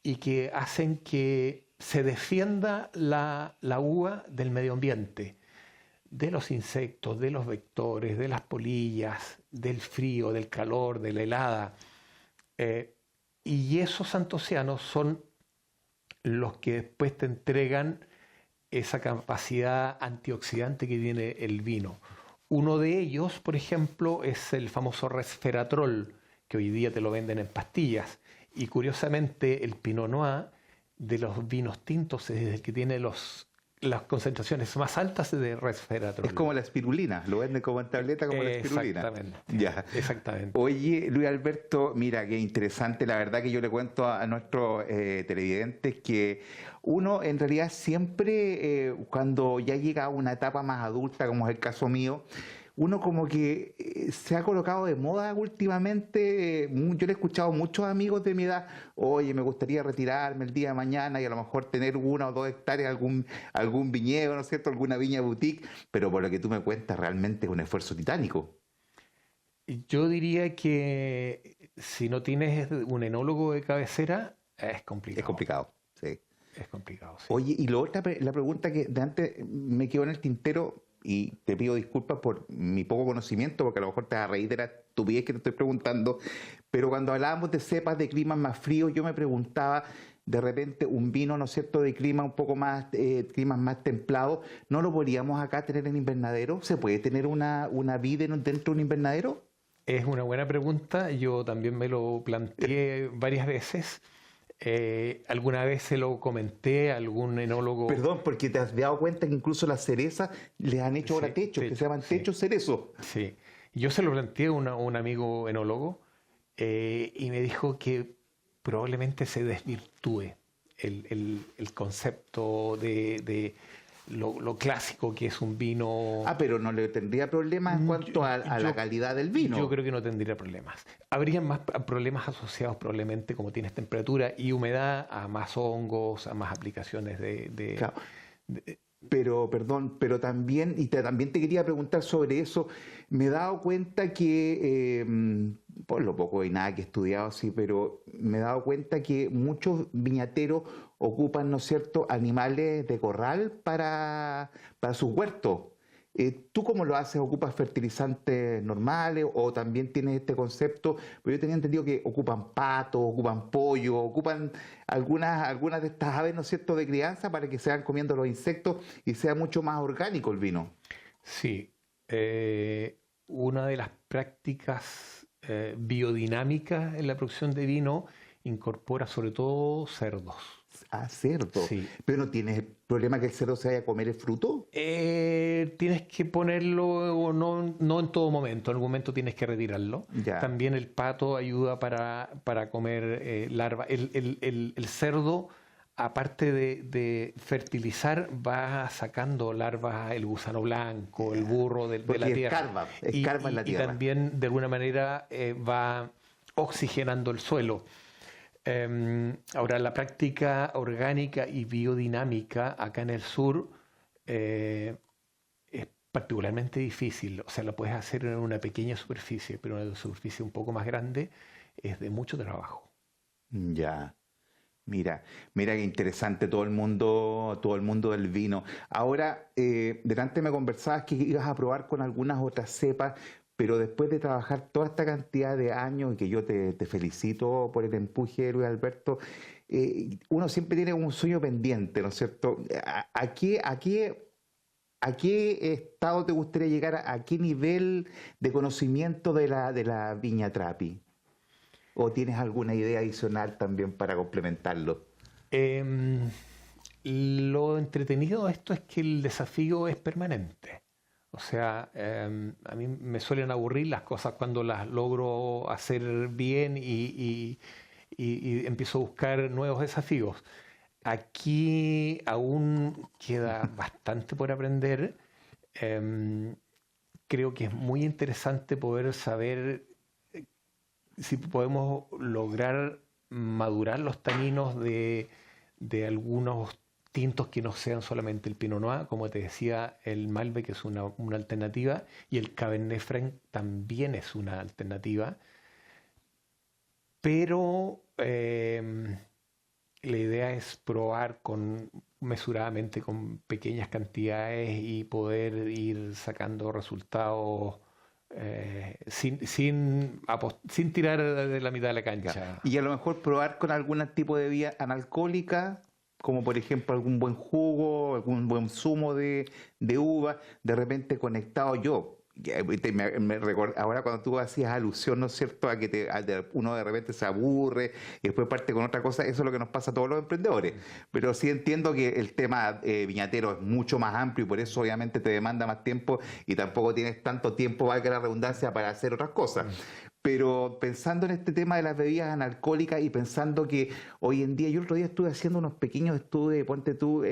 y que hacen que se defienda la uva del medio ambiente, de los insectos, de los vectores, de las polillas, del frío, del calor, de la helada. Y esos antocianos son los que después te entregan esa capacidad antioxidante que tiene el vino. Uno de ellos, por ejemplo, es el famoso resveratrol, que hoy día te lo venden en pastillas. Y curiosamente el Pinot Noir de los vinos tintos es el que tiene los las concentraciones más altas de resveratrol. Es como la espirulina, lo venden como en tableta como la espirulina. Exactamente. Ya. Exactamente. Oye, Luis Alberto, mira, qué interesante. La verdad que yo le cuento a nuestros televidentes que uno en realidad siempre, cuando ya llega a una etapa más adulta, como es el caso mío, uno como que se ha colocado de moda últimamente. Yo le he escuchado a muchos amigos de mi edad, oye, me gustaría retirarme el día de mañana y a lo mejor tener 1 o 2 hectáreas, algún viñedo, ¿no es cierto?, alguna viña boutique, pero por lo que tú me cuentas, realmente es un esfuerzo titánico. Yo diría que si no tienes un enólogo de cabecera, es complicado. Es complicado, sí. Es complicado, sí. Oye, y la pregunta que de antes me quedó en el tintero, y te pido disculpas por mi poco conocimiento, porque a lo mejor te vas a reír de la estupidez que te estoy preguntando, pero cuando hablábamos de cepas de climas más fríos, yo me preguntaba, de repente, un vino, ¿no es cierto?, de clima un poco más, climas más templados, ¿no lo podríamos acá tener en invernadero? ¿Se puede tener una vid dentro de un invernadero? Es una buena pregunta. Yo también me lo planteé varias veces. Alguna vez se lo comenté a algún enólogo. Perdón, porque te has dado cuenta que incluso las cerezas les han hecho ahora techos, que se llaman techos cerezos. Sí, yo se lo planteé a un amigo enólogo y me dijo que probablemente se desvirtúe el concepto de lo clásico que es un vino. Pero no le tendría problemas en cuanto a la calidad del vino. Yo creo que no tendría problemas. Habría más problemas asociados probablemente, como tienes temperatura y humedad, a más hongos, a más aplicaciones Claro. Pero también, también te quería preguntar sobre eso. Me he dado cuenta que, por lo poco y nada que he estudiado, sí, pero me he dado cuenta que muchos viñateros ocupan, ¿no es cierto?, animales de corral para sus huertos. ¿Tú cómo lo haces? ¿Ocupas fertilizantes normales o también tienes este concepto? Pero yo tenía entendido que ocupan patos, ocupan pollo, ocupan algunas de estas aves, ¿no es cierto?, de crianza para que se vayan comiendo los insectos y sea mucho más orgánico el vino. Sí, una de las prácticas biodinámicas en la producción de vino incorpora sobre todo cerdos. Cerdo. Sí. ¿Pero no tienes el problema que el cerdo se vaya a comer el fruto? Tienes que ponerlo, no en todo momento, en algún momento tienes que retirarlo. Ya. También el pato ayuda para comer larvas. El cerdo, aparte de fertilizar, va sacando larvas, el gusano blanco, el burro de la tierra. Escarba en la tierra. Y también, de alguna manera, va oxigenando el suelo. Ahora, la práctica orgánica y biodinámica acá en el sur es particularmente difícil. O sea, lo puedes hacer en una pequeña superficie, pero en una superficie un poco más grande es de mucho trabajo. Ya. Mira qué interesante todo el mundo del vino. Ahora, delante me conversabas que ibas a probar con algunas otras cepas, pero después de trabajar toda esta cantidad de años, y que yo te felicito por el empuje, Luis Alberto, uno siempre tiene un sueño pendiente, ¿no es cierto? ¿A qué estado te gustaría llegar? ¿A qué nivel de conocimiento de la Viña Trapi? ¿O tienes alguna idea adicional también para complementarlo? Lo entretenido de esto es que el desafío es permanente. O sea, a mí me suelen aburrir las cosas cuando las logro hacer bien y empiezo a buscar nuevos desafíos. Aquí aún queda bastante por aprender. Creo que es muy interesante poder saber si podemos lograr madurar los taninos de algunos tintos que no sean solamente el Pinot Noir, como te decía, el Malbec es una alternativa y el Cabernet Franc también es una alternativa, pero la idea es probar mesuradamente con pequeñas cantidades y poder ir sacando resultados sin tirar de la mitad de la cancha. Y a lo mejor probar con algún tipo de bebida analcohólica, como por ejemplo algún buen jugo, algún buen zumo de uva, de repente conectado yo. Ahora cuando tú hacías alusión, ¿no es cierto?, a que uno de repente se aburre y después parte con otra cosa, eso es lo que nos pasa a todos los emprendedores. Pero sí entiendo que el tema viñatero es mucho más amplio y por eso obviamente te demanda más tiempo y tampoco tienes tanto tiempo, valga la redundancia, para hacer otras cosas. Pero pensando en este tema de las bebidas analcohólicas y pensando que hoy en día, yo el otro día estuve haciendo unos pequeños estudios, ponte tú,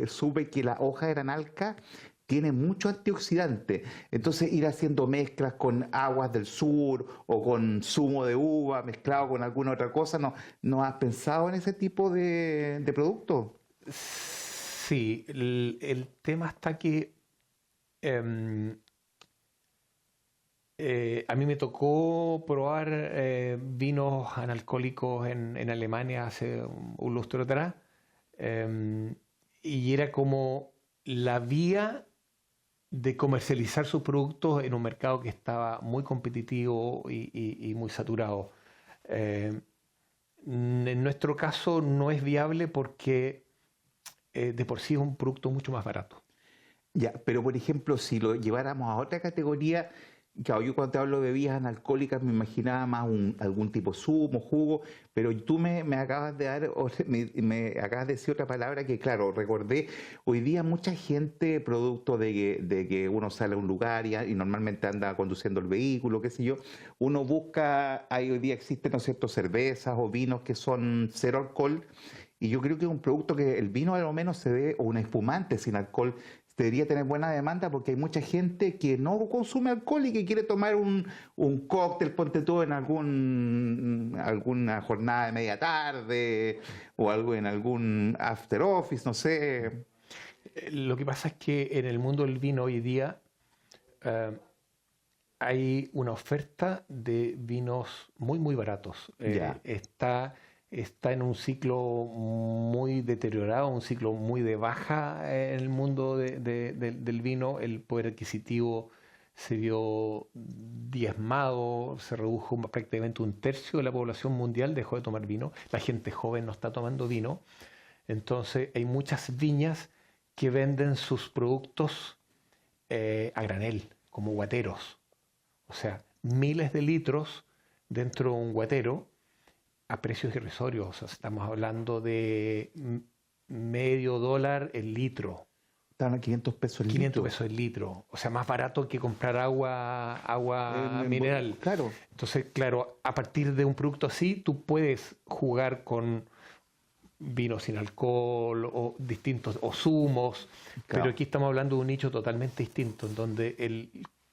supe que la hoja de analca tiene mucho antioxidante. Entonces ir haciendo mezclas con aguas del sur o con zumo de uva mezclado con alguna otra cosa, ¿no has pensado en ese tipo de productos? Sí, el tema está que em, a mí me tocó probar vinos analcohólicos en Alemania hace un lustro atrás, em, y era como la vía de comercializar sus productos en un mercado que estaba muy competitivo y muy saturado. Eh, en nuestro caso no es viable porque de por sí es un producto mucho más barato. Ya, pero por ejemplo, si lo lleváramos a otra categoría, claro, yo cuando te hablo de bebidas analcohólicas me imaginaba más algún tipo de zumo, jugo, pero tú me acabas de dar, me acabas de decir otra palabra que, claro, recordé, hoy día mucha gente, producto de que uno sale a un lugar y normalmente anda conduciendo el vehículo, qué sé yo, uno busca, hoy día existen, ¿no es cierto?, cervezas o vinos que son cero alcohol. Y yo creo que es un producto que el vino a lo menos se ve, o un espumante sin alcohol, debería tener buena demanda porque hay mucha gente que no consume alcohol y que quiere tomar un cóctel, ponte tú, en alguna jornada de media tarde o algo en algún after office, no sé. Lo que pasa es que en el mundo del vino hoy día eh, hay una oferta de vinos muy, muy baratos. Ya, Está en un ciclo muy deteriorado, un ciclo muy de baja en el mundo del vino. El poder adquisitivo se vio diezmado, se redujo prácticamente un tercio de la población mundial, dejó de tomar vino. La gente joven no está tomando vino. Entonces hay muchas viñas que venden sus productos a granel, como guateros. O sea, miles de litros dentro de un guatero a precios irrisorios. O sea, estamos hablando de medio dólar el litro, están a 500 pesos el 500 litro. pesos el litro. O sea, más barato que comprar agua mineral. Claro, Entonces, claro, a partir de un producto así, tú puedes jugar con vino sin alcohol o distintos o zumos, pero claro. aquí estamos hablando de un nicho totalmente distinto, en donde el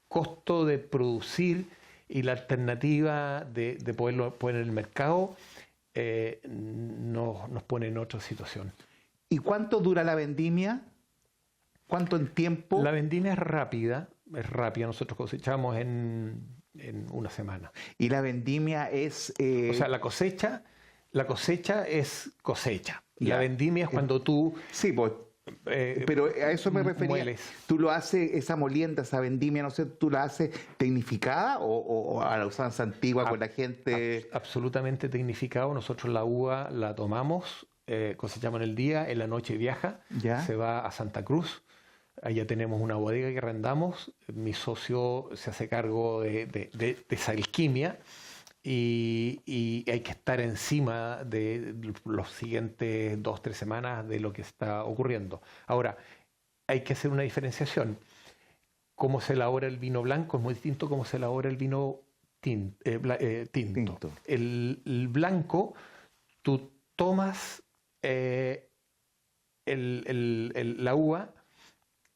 costo de producir y la alternativa de poderlo poner en el mercado nos pone en otra situación. ¿Y cuánto dura la vendimia? ¿Cuánto en tiempo? La vendimia es rápida, nosotros cosechamos en una semana. Y la vendimia es... O sea, la cosecha es cosecha. La ya. vendimia es cuando tú Sí, pues, pero a eso me refería. mueles. ¿Tú lo haces, esa molienda, esa vendimia, no sé, tú la haces tecnificada o a la usanza antigua con la gente? Absolutamente tecnificado. Nosotros la uva la tomamos, cosechamos en el día, en la noche viaja, ¿Ya? se va a Santa Cruz. Allá tenemos una bodega que arrendamos. Mi socio se hace cargo de esa alquimia y hay que estar encima de los siguientes 2, 3 semanas de lo que está ocurriendo. Ahora, hay que hacer una diferenciación. Cómo se elabora el vino blanco es muy distinto a cómo se elabora el vino tinto. Tinto. El blanco, tú tomas la uva,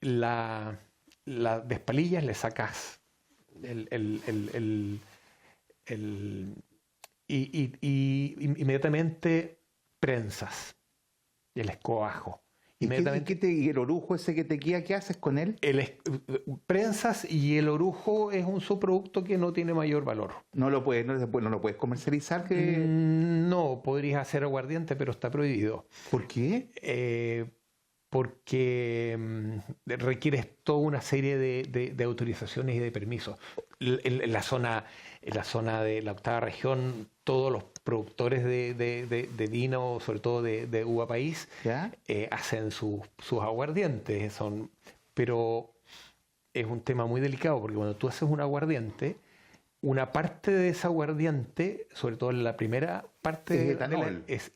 la despalillas, le sacas el, y inmediatamente prensas el escobajo. Inmediatamente ¿Y el orujo ese que te queda, qué haces con él? prensas y el orujo es un subproducto que no tiene mayor valor. No lo puedes, no lo puedes comercializar. No, podrías hacer aguardiente, pero está prohibido. ¿Por qué? Porque requieres toda una serie de autorizaciones y de permisos. En la zona de la octava región, todos los productores de vino, sobre todo de uva país, ¿Ya? hacen sus aguardientes, pero es un tema muy delicado porque cuando tú haces un aguardiente, una parte de ese aguardiente, sobre todo en la primera parte, Es etanol. es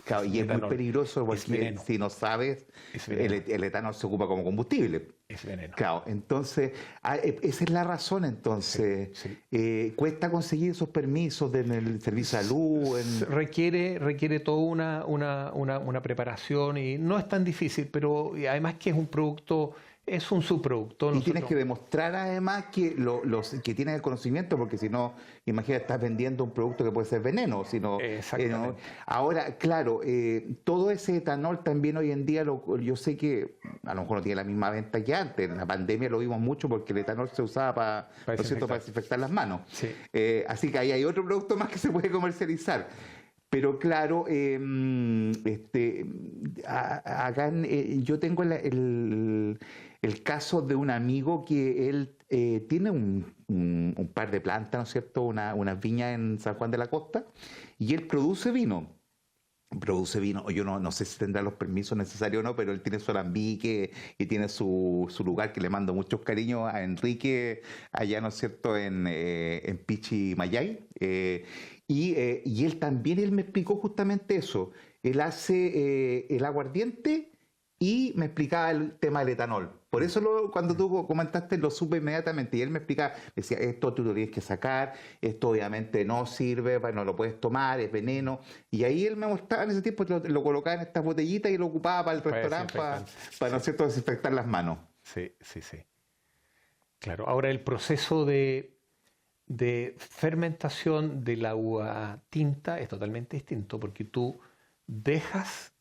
Claro, y es muy etanol. peligroso Es porque veneno. si no sabes, Es veneno. el etanol se ocupa como combustible. Es veneno. Claro, entonces, esa es la razón entonces. Sí. Cuesta conseguir esos permisos en el servicio de salud. Requiere toda una preparación y no es tan difícil, pero además que es un producto, es un subproducto. Y tienes que demostrar además que que tienes el conocimiento, porque si no, imagínate, estás vendiendo un producto que puede ser veneno. Exactamente. Ahora, claro, todo ese etanol también hoy en día, yo sé que a lo mejor no tiene la misma venta que antes. En la pandemia lo vimos mucho porque el etanol se usaba Para ¿no es cierto?, para desinfectar las manos. Sí. Así que ahí hay otro producto más que se puede comercializar. Pero claro, acá yo tengo el caso de un amigo que él tiene un par de plantas, ¿no es cierto?, unas viñas en San Juan de la Costa, y él produce vino. Yo no sé si tendrá los permisos necesarios o no, pero él tiene su alambique y tiene su lugar, que le mando muchos cariños a Enrique, allá, ¿no es cierto?, en Pichimayay. Y él me explicó justamente eso. Él hace el aguardiente y me explicaba el tema del etanol. Por eso cuando tú comentaste lo supe inmediatamente. Y él me explicaba, me decía, esto tú lo tienes que sacar, esto obviamente no sirve, no lo puedes tomar, es veneno. Y ahí él me mostraba en ese tiempo, lo colocaba en estas botellitas y lo ocupaba para el restaurante, para ¿no es cierto?, desinfectar las manos. Sí. Claro. Ahora el proceso de fermentación del agua tinta es totalmente distinto porque tú dejas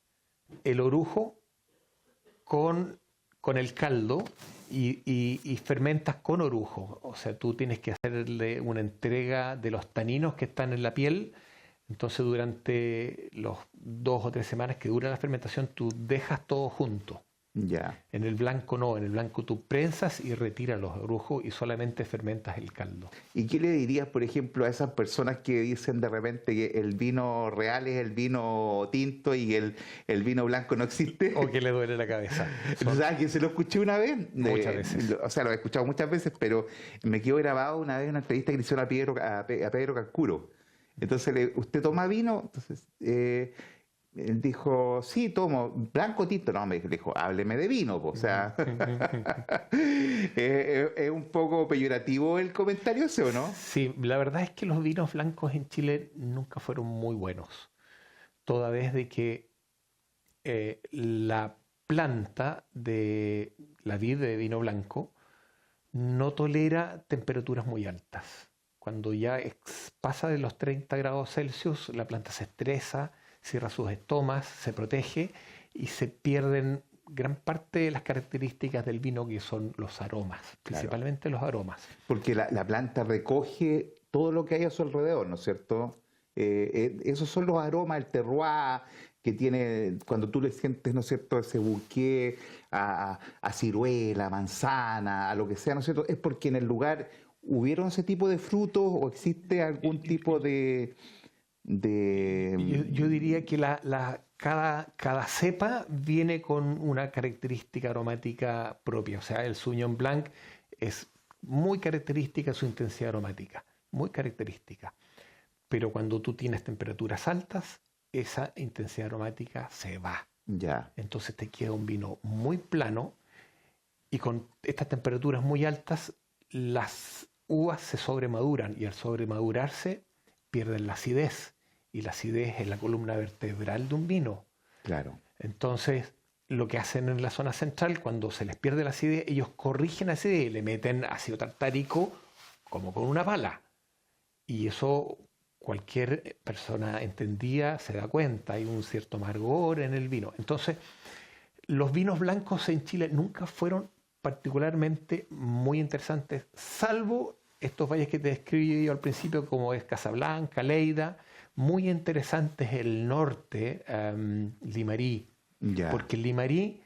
el orujo con el caldo y fermentas con orujo. O sea, tú tienes que hacerle una entrega de los taninos que están en la piel. Entonces, durante los 2 o 3 semanas que dura la fermentación, tú dejas todo junto. Ya. En el blanco no, en el blanco tú prensas y retiras los orujos y solamente fermentas el caldo. ¿Y qué le dirías, por ejemplo, a esas personas que dicen de repente que el vino real es el vino tinto y el vino blanco no existe? O que le duele la cabeza. ¿Sabes que se lo escuché una vez? Muchas veces. O sea, lo he escuchado muchas veces, pero me quedó grabado una vez una entrevista que le hicieron a Pedro Cancuro. Entonces, ¿usted toma vino? Entonces, él dijo, sí, tomo. ¿Blanco o tinto? No, me dijo, hábleme de vino. O sea, es un poco peyorativo el comentario ese, ¿o no? Sí, la verdad es que los vinos blancos en Chile nunca fueron muy buenos. Toda vez de que la planta de la vid de vino blanco no tolera temperaturas muy altas. Cuando ya pasa de los 30 grados Celsius, la planta se estresa, cierra sus estomas, se protege y se pierden gran parte de las características del vino, que son los aromas, principalmente los aromas. Porque la planta recoge todo lo que hay a su alrededor, ¿no es cierto? Esos son los aromas, el terroir que tiene, cuando tú le sientes, ¿no es cierto?, ese bouquet a ciruela, a manzana, a lo que sea, ¿no es cierto? Es porque en el lugar hubieron ese tipo de frutos o existe algún tipo de... Yo diría que cada cepa viene con una característica aromática propia. O sea, el Sauvignon Blanc es muy característica su intensidad aromática, muy característica. Pero cuando tú tienes temperaturas altas, esa intensidad aromática se va. Ya. Entonces te queda un vino muy plano y con estas temperaturas muy altas, las uvas se sobremaduran y al sobremadurarse pierden la acidez. Y la acidez es la columna vertebral de un vino. Claro. Entonces, lo que hacen en la zona central, cuando se les pierde la acidez, ellos corrigen la acidez y le meten ácido tartárico como con una pala. Y eso cualquier persona entendida se da cuenta, hay un cierto amargor en el vino. Entonces, los vinos blancos en Chile nunca fueron particularmente muy interesantes, salvo estos valles que te describí yo al principio, como es Casablanca, Lleida. Muy interesante es el norte, Limarí, porque en Limarí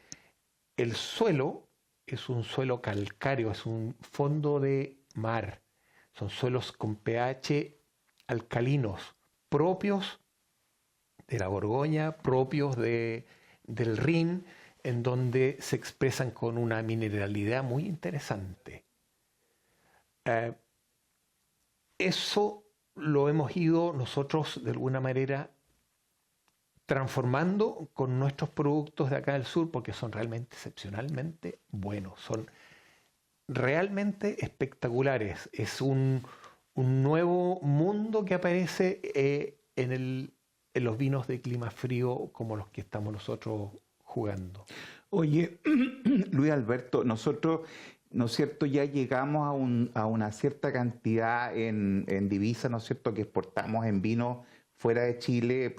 el suelo es un suelo calcáreo, es un fondo de mar, son suelos con pH alcalinos, propios de la Borgoña, propios del Rin, en donde se expresan con una mineralidad muy interesante. Eso lo hemos ido nosotros de alguna manera transformando con nuestros productos de acá del sur, porque son realmente excepcionalmente buenos, son realmente espectaculares. Es un nuevo mundo que aparece en los vinos de clima frío como los que estamos nosotros jugando. Oye, Luis Alberto, nosotros, ¿no es cierto?, ya llegamos a una cierta cantidad en divisas, ¿no es cierto?, que exportamos en vino fuera de Chile.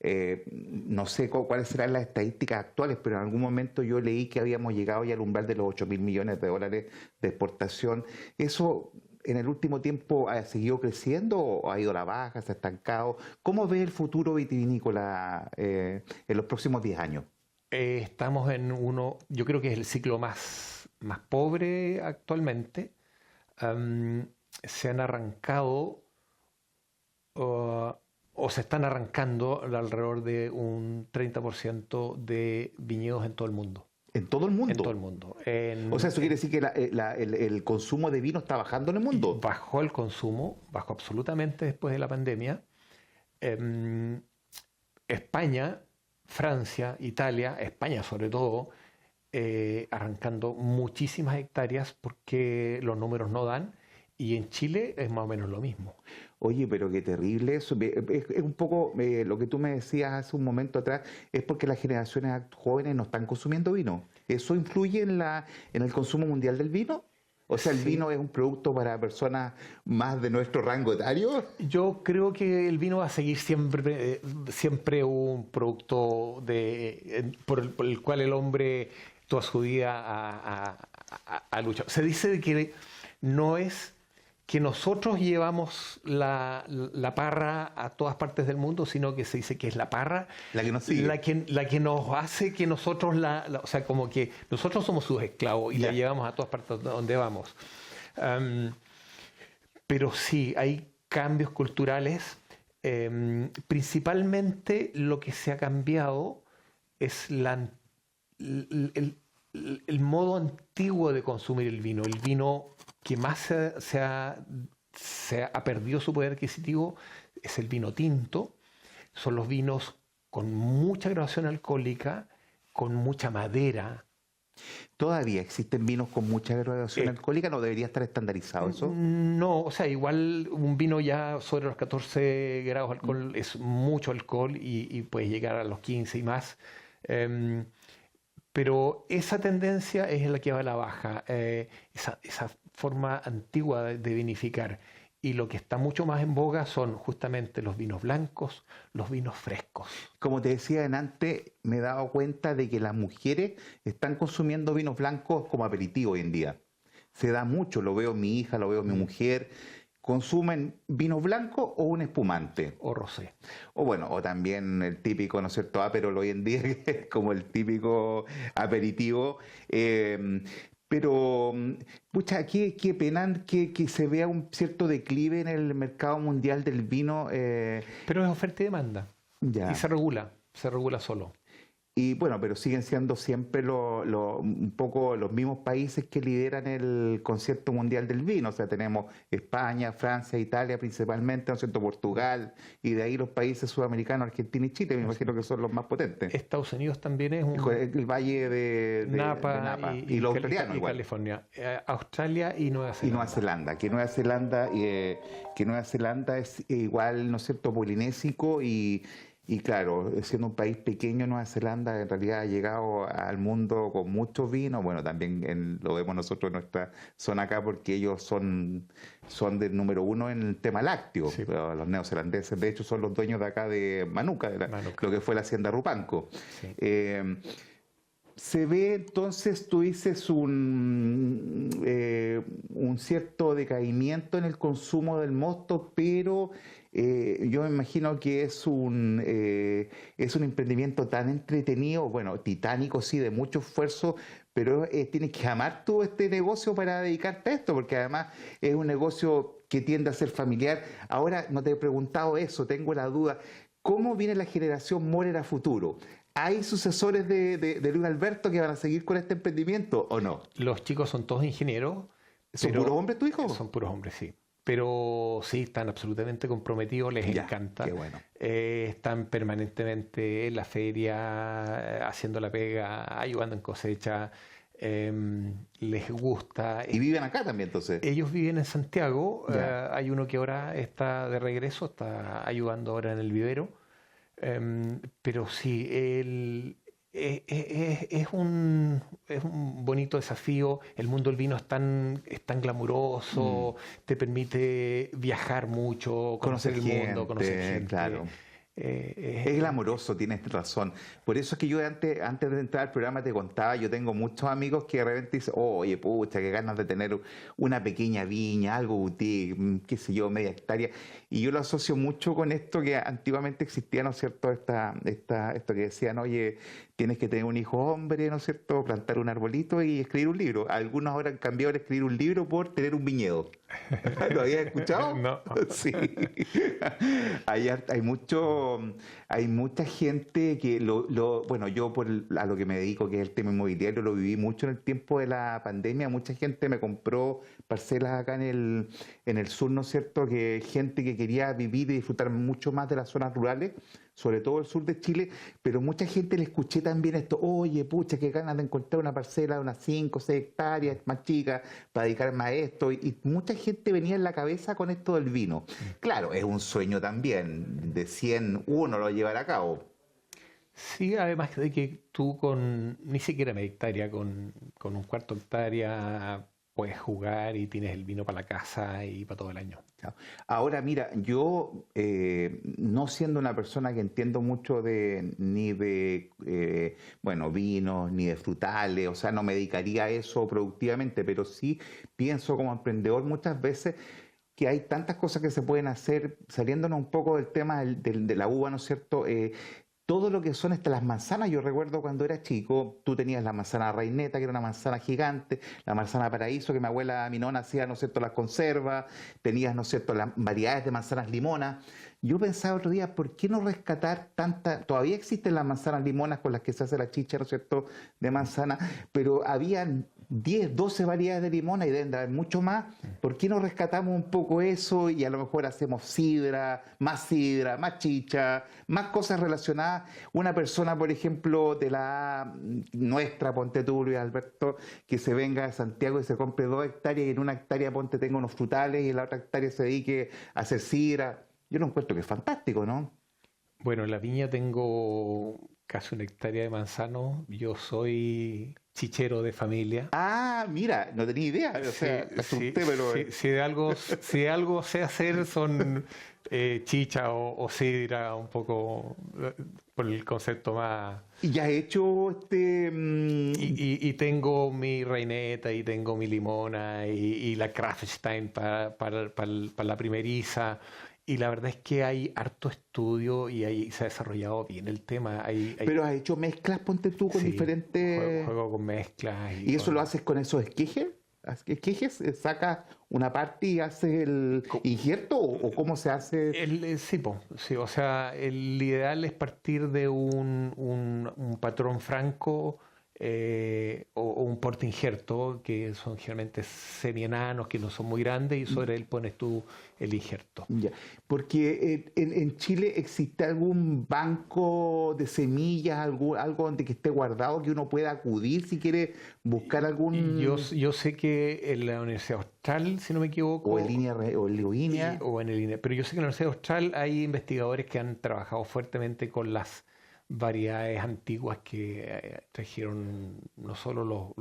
No sé cuáles serán las estadísticas actuales, pero en algún momento yo leí que habíamos llegado ya al umbral de los 8.000 millones de dólares de exportación. ¿Eso en el último tiempo ha seguido creciendo o ha ido a la baja, se ha estancado? ¿Cómo ve el futuro vitivinícola en los próximos 10 años? Estamos en yo creo que es el ciclo más pobre actualmente. Se han arrancado o se están arrancando alrededor de un 30% de viñedos en todo el mundo. ¿En todo el mundo? En todo el mundo. O sea, ¿eso quiere decir que el consumo de vino está bajando en el mundo? Bajó el consumo, bajó absolutamente después de la pandemia. España, Francia, Italia, España sobre todo, arrancando muchísimas hectáreas porque los números no dan, y en Chile es más o menos lo mismo. Oye, pero qué terrible eso. Es un poco lo que tú me decías hace un momento atrás, es porque las generaciones jóvenes no están consumiendo vino. ¿Eso influye en el consumo mundial del vino? O sea, ¿el vino es un producto para personas más de nuestro rango etario? Yo creo que el vino va a seguir siempre un producto por el cual el hombre toda su vida ha luchado. Se dice que no es que nosotros llevamos la parra a todas partes del mundo, sino que se dice que es la parra la que nos sigue, la que nos hace que nosotros o sea, como que nosotros somos sus esclavos y la llevamos a todas partes donde vamos. Pero sí, hay cambios culturales. Principalmente lo que se ha cambiado es el modo antiguo de consumir el vino. El vino que más se ha perdido su poder adquisitivo es el vino tinto. Son los vinos con mucha graduación alcohólica, con mucha madera. ¿Todavía existen vinos con mucha graduación alcohólica? ¿No debería estar estandarizado eso? No, o sea, igual un vino ya sobre los 14 grados de alcohol es mucho alcohol y puede llegar a los 15 y más. Pero esa tendencia es la que va a la baja, esa forma antigua de vinificar. Y lo que está mucho más en boga son justamente los vinos blancos, los vinos frescos. Como te decía antes, me he dado cuenta de que las mujeres están consumiendo vinos blancos como aperitivo hoy en día. Se da mucho, lo veo en mi hija, lo veo en mi mujer. ¿Consumen vino blanco o un espumante? O rosé. O bueno, o también el típico, ¿no es cierto?, Aperol hoy en día, que es como el típico aperitivo. Pero, pucha, qué pena que se vea un cierto declive en el mercado mundial del vino. Pero es oferta y demanda. Ya. Y se regula solo. Y bueno, pero siguen siendo siempre un poco los mismos países que lideran el concierto mundial del vino. O sea, tenemos España, Francia, Italia principalmente, ¿no es cierto?, Portugal, y de ahí los países sudamericanos, Argentina y Chile, me imagino que son los más potentes. Estados Unidos también es el valle de Napa, y los australianos y igual. California, Australia y Nueva Zelanda. Y Nueva Zelanda, que Nueva Zelanda es igual, ¿no es cierto?, polinésico y claro, siendo un país pequeño, Nueva Zelanda en realidad ha llegado al mundo con mucho vino. Bueno, también lo vemos nosotros en nuestra zona acá porque ellos son del número 1 en el tema lácteo. Sí. Los neozelandeses, de hecho, son los dueños de acá de Manuka, lo que fue la hacienda Rupanco. Sí. Se ve entonces, tú dices, un cierto decaimiento en el consumo del mosto, pero yo me imagino que es un emprendimiento tan entretenido, bueno, titánico, sí, de mucho esfuerzo, pero tienes que amar tú este negocio para dedicarte a esto, porque además es un negocio que tiende a ser familiar. Ahora, no te he preguntado eso, tengo la duda. ¿Cómo viene la generación Moller a futuro? ¿Hay sucesores de Luis Alberto que van a seguir con este emprendimiento o no? Los chicos son todos ingenieros. ¿Son pero puros hombres tu hijo? Son puros hombres, sí. Pero sí, están absolutamente comprometidos, les Ya, encanta. qué bueno. Están permanentemente en la feria, haciendo la pega, ayudando en cosecha. Les gusta. ¿Y viven acá también entonces? Ellos viven en Santiago. Ya. Hay uno que ahora está de regreso, está ayudando ahora en el vivero. Pero sí, es un bonito desafío. El mundo del vino es tan glamuroso, te permite viajar mucho, conocer el mundo, conocer gente. Claro. Es glamuroso, tienes razón. Por eso es que yo antes de entrar al programa te contaba, yo tengo muchos amigos que de repente dicen, oye, pucha, qué ganas de tener una pequeña viña, algo boutique, qué sé yo, media hectárea. Y yo lo asocio mucho con esto que antiguamente existía, ¿no es cierto? Esto que decían, oye, tienes que tener un hijo hombre, ¿no es cierto? Plantar un arbolito y escribir un libro. Algunos ahora han cambiado el escribir un libro por tener un viñedo. ¿Lo habías escuchado? No. Sí. Hay mucha gente que bueno, yo a lo que me dedico, que es el tema inmobiliario, lo viví mucho en el tiempo de la pandemia. Mucha gente me compró parcelas acá en el sur, ¿no es cierto? Que gente que quería vivir y disfrutar mucho más de las zonas rurales, sobre todo el sur de Chile, pero mucha gente le escuché también esto, oye, pucha, qué ganas de encontrar una parcela de unas 5 o 6 hectáreas más chica para dedicarme a esto, y mucha gente venía en la cabeza con esto del vino. Claro, es un sueño también, de 100 uno lo llevará a cabo. Sí, además de que tú con ni siquiera media hectárea, con un cuarto hectárea puedes jugar y tienes el vino para la casa y para todo el año. Claro. Ahora, mira, yo no siendo una persona que entiendo mucho ni de bueno, vinos, ni de frutales, o sea, no me dedicaría a eso productivamente, pero sí pienso como emprendedor muchas veces que hay tantas cosas que se pueden hacer, saliéndonos un poco del tema de la uva, ¿no es cierto? Todo lo que son las manzanas, yo recuerdo cuando era chico, tú tenías la manzana reineta, que era una manzana gigante, la manzana paraíso, que mi abuela, mi nona hacía, ¿no es cierto?, las conservas, tenías, ¿no es cierto?, las variedades de manzanas limonas. Yo pensaba otro día, ¿por qué no rescatar todavía existen las manzanas limonas con las que se hace la chicha, ¿no es cierto?, de manzana, pero habían 10, 12 variedades de limona y deben de haber mucho más. ¿Por qué no rescatamos un poco eso y a lo mejor hacemos sidra, más chicha, más cosas relacionadas? Una persona, por ejemplo, de nuestra, ponte tú, Luis Alberto, que se venga a Santiago y se compre 2 hectáreas y en una hectárea, ponte, tenga unos frutales y en la otra hectárea se dedique a hacer sidra. Yo lo encuentro que es fantástico, ¿no? Bueno, en la viña tengo casi 1 hectárea de manzano. Yo soy chichero de familia. Ah, mira, no tenía idea. O sea, te asusté, pero... Si de algo sé hacer son chicha o sidra, un poco por el concepto más... ¿Y ya has hecho Y tengo mi reineta y tengo mi limona y la Krafstein para la primeriza. Y la verdad es que hay harto estudio y ahí se ha desarrollado bien el tema. Pero has hecho mezclas, ponte tú, con Sí, diferentes... juego con mezclas. ¿Y eso lo haces con esos esquejes? ¿Esquejes? ¿Sacas una parte y haces el injerto? ¿O cómo se hace? Sí, o sea, el ideal es partir de un patrón franco o un porte injerto, que son generalmente semienanos, que no son muy grandes, y sobre él pones tú el injerto. Ya. Porque en Chile existe algún banco de semillas, algo donde que esté guardado, que uno pueda acudir si quiere buscar algún... Yo sé que en la Universidad Austral, si no me equivoco, o en línea, o en línea. o en el INE, pero yo sé que en la Universidad Austral hay investigadores que han trabajado fuertemente con las variedades antiguas que trajeron no solo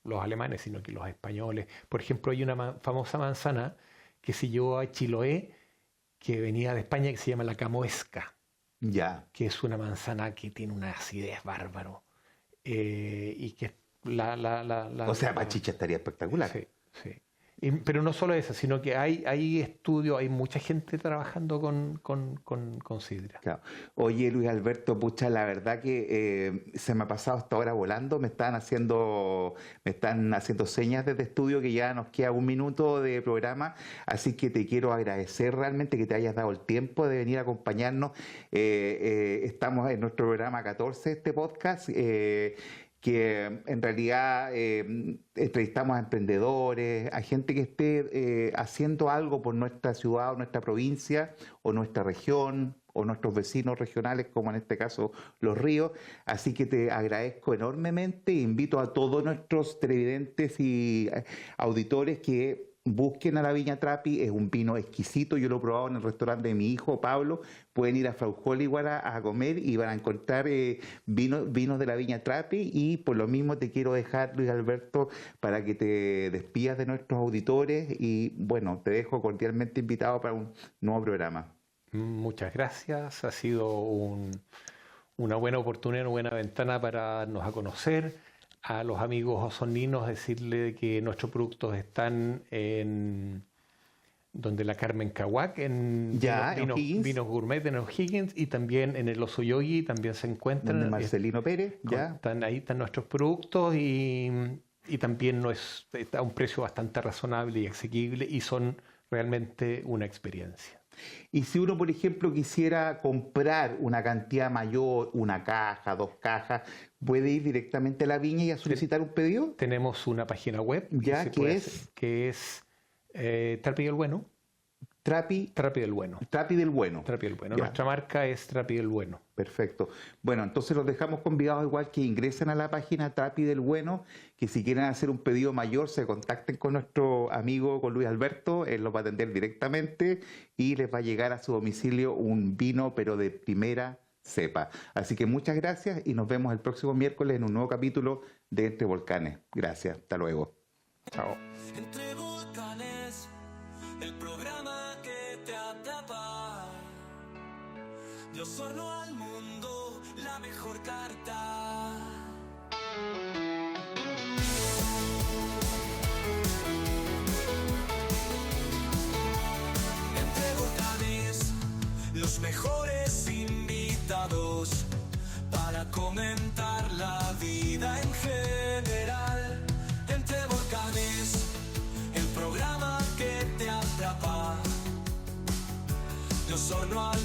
los alemanes, sino que los españoles. Por ejemplo, hay una famosa manzana que se llevó a Chiloé, que venía de España, que se llama la camoesca, Ya. que es una manzana que tiene una acidez bárbaro. Y que O sea, para chicha estaría espectacular. Sí, sí. Pero no solo eso, sino que hay estudios, hay mucha gente trabajando con sidra. Claro. Oye, Luis Alberto, pucha, la verdad que se me ha pasado hasta ahora volando. Me están haciendo señas desde estudio que ya nos queda 1 minuto de programa. Así que te quiero agradecer realmente que te hayas dado el tiempo de venir a acompañarnos. Estamos en nuestro programa 14, este podcast. Que en realidad entrevistamos a emprendedores, a gente que esté haciendo algo por nuestra ciudad o nuestra provincia o nuestra región o nuestros vecinos regionales, como en este caso Los Ríos. Así que te agradezco enormemente e invito a todos nuestros televidentes y auditores que busquen a la Viña Trapi. Es un vino exquisito, yo lo he probado en el restaurante de mi hijo Pablo. Pueden ir a Frau Hollywood a comer y van a encontrar vinos de la Viña Trapi. Y por lo mismo te quiero dejar, Luis Alberto, para que te despidas de nuestros auditores y bueno, te dejo cordialmente invitado para un nuevo programa. Muchas gracias, ha sido una buena oportunidad, una buena ventana para darnos a conocer. A los amigos osorninos decirle que nuestros productos están en donde la Carmen Cahuac, en vinos gourmet en O'Higgins, y también en el Oso Yogi también se encuentran. Donde Marcelino Pérez, ya. Ahí están nuestros productos y también está a un precio bastante razonable y asequible y son realmente una experiencia. Y si uno, por ejemplo, quisiera comprar una cantidad mayor, 1 caja, 2 cajas, ¿puede ir directamente a la viña y a solicitar un pedido? Tenemos una página web que es Trapi del Bueno. Trapi del Bueno. Trapi del Bueno. Trapi del Bueno. Ya. Nuestra marca es Trapi del Bueno. Perfecto. Bueno, entonces los dejamos convidados igual que ingresen a la página Trapi del Bueno, que si quieren hacer un pedido mayor se contacten con nuestro amigo, con Luis Alberto, él los va a atender directamente y les va a llegar a su domicilio un vino pero de primera cepa. Así que muchas gracias y nos vemos el próximo miércoles en un nuevo capítulo de Entre Volcanes. Gracias, hasta luego. Chao. Entre volcanes, el programa que te atrapa. Yo solo al mundo, la mejor carta. Entre volcanes, los mejores invitados para comentar la vida en general. Entre volcanes, el programa que te atrapa. Yo solo al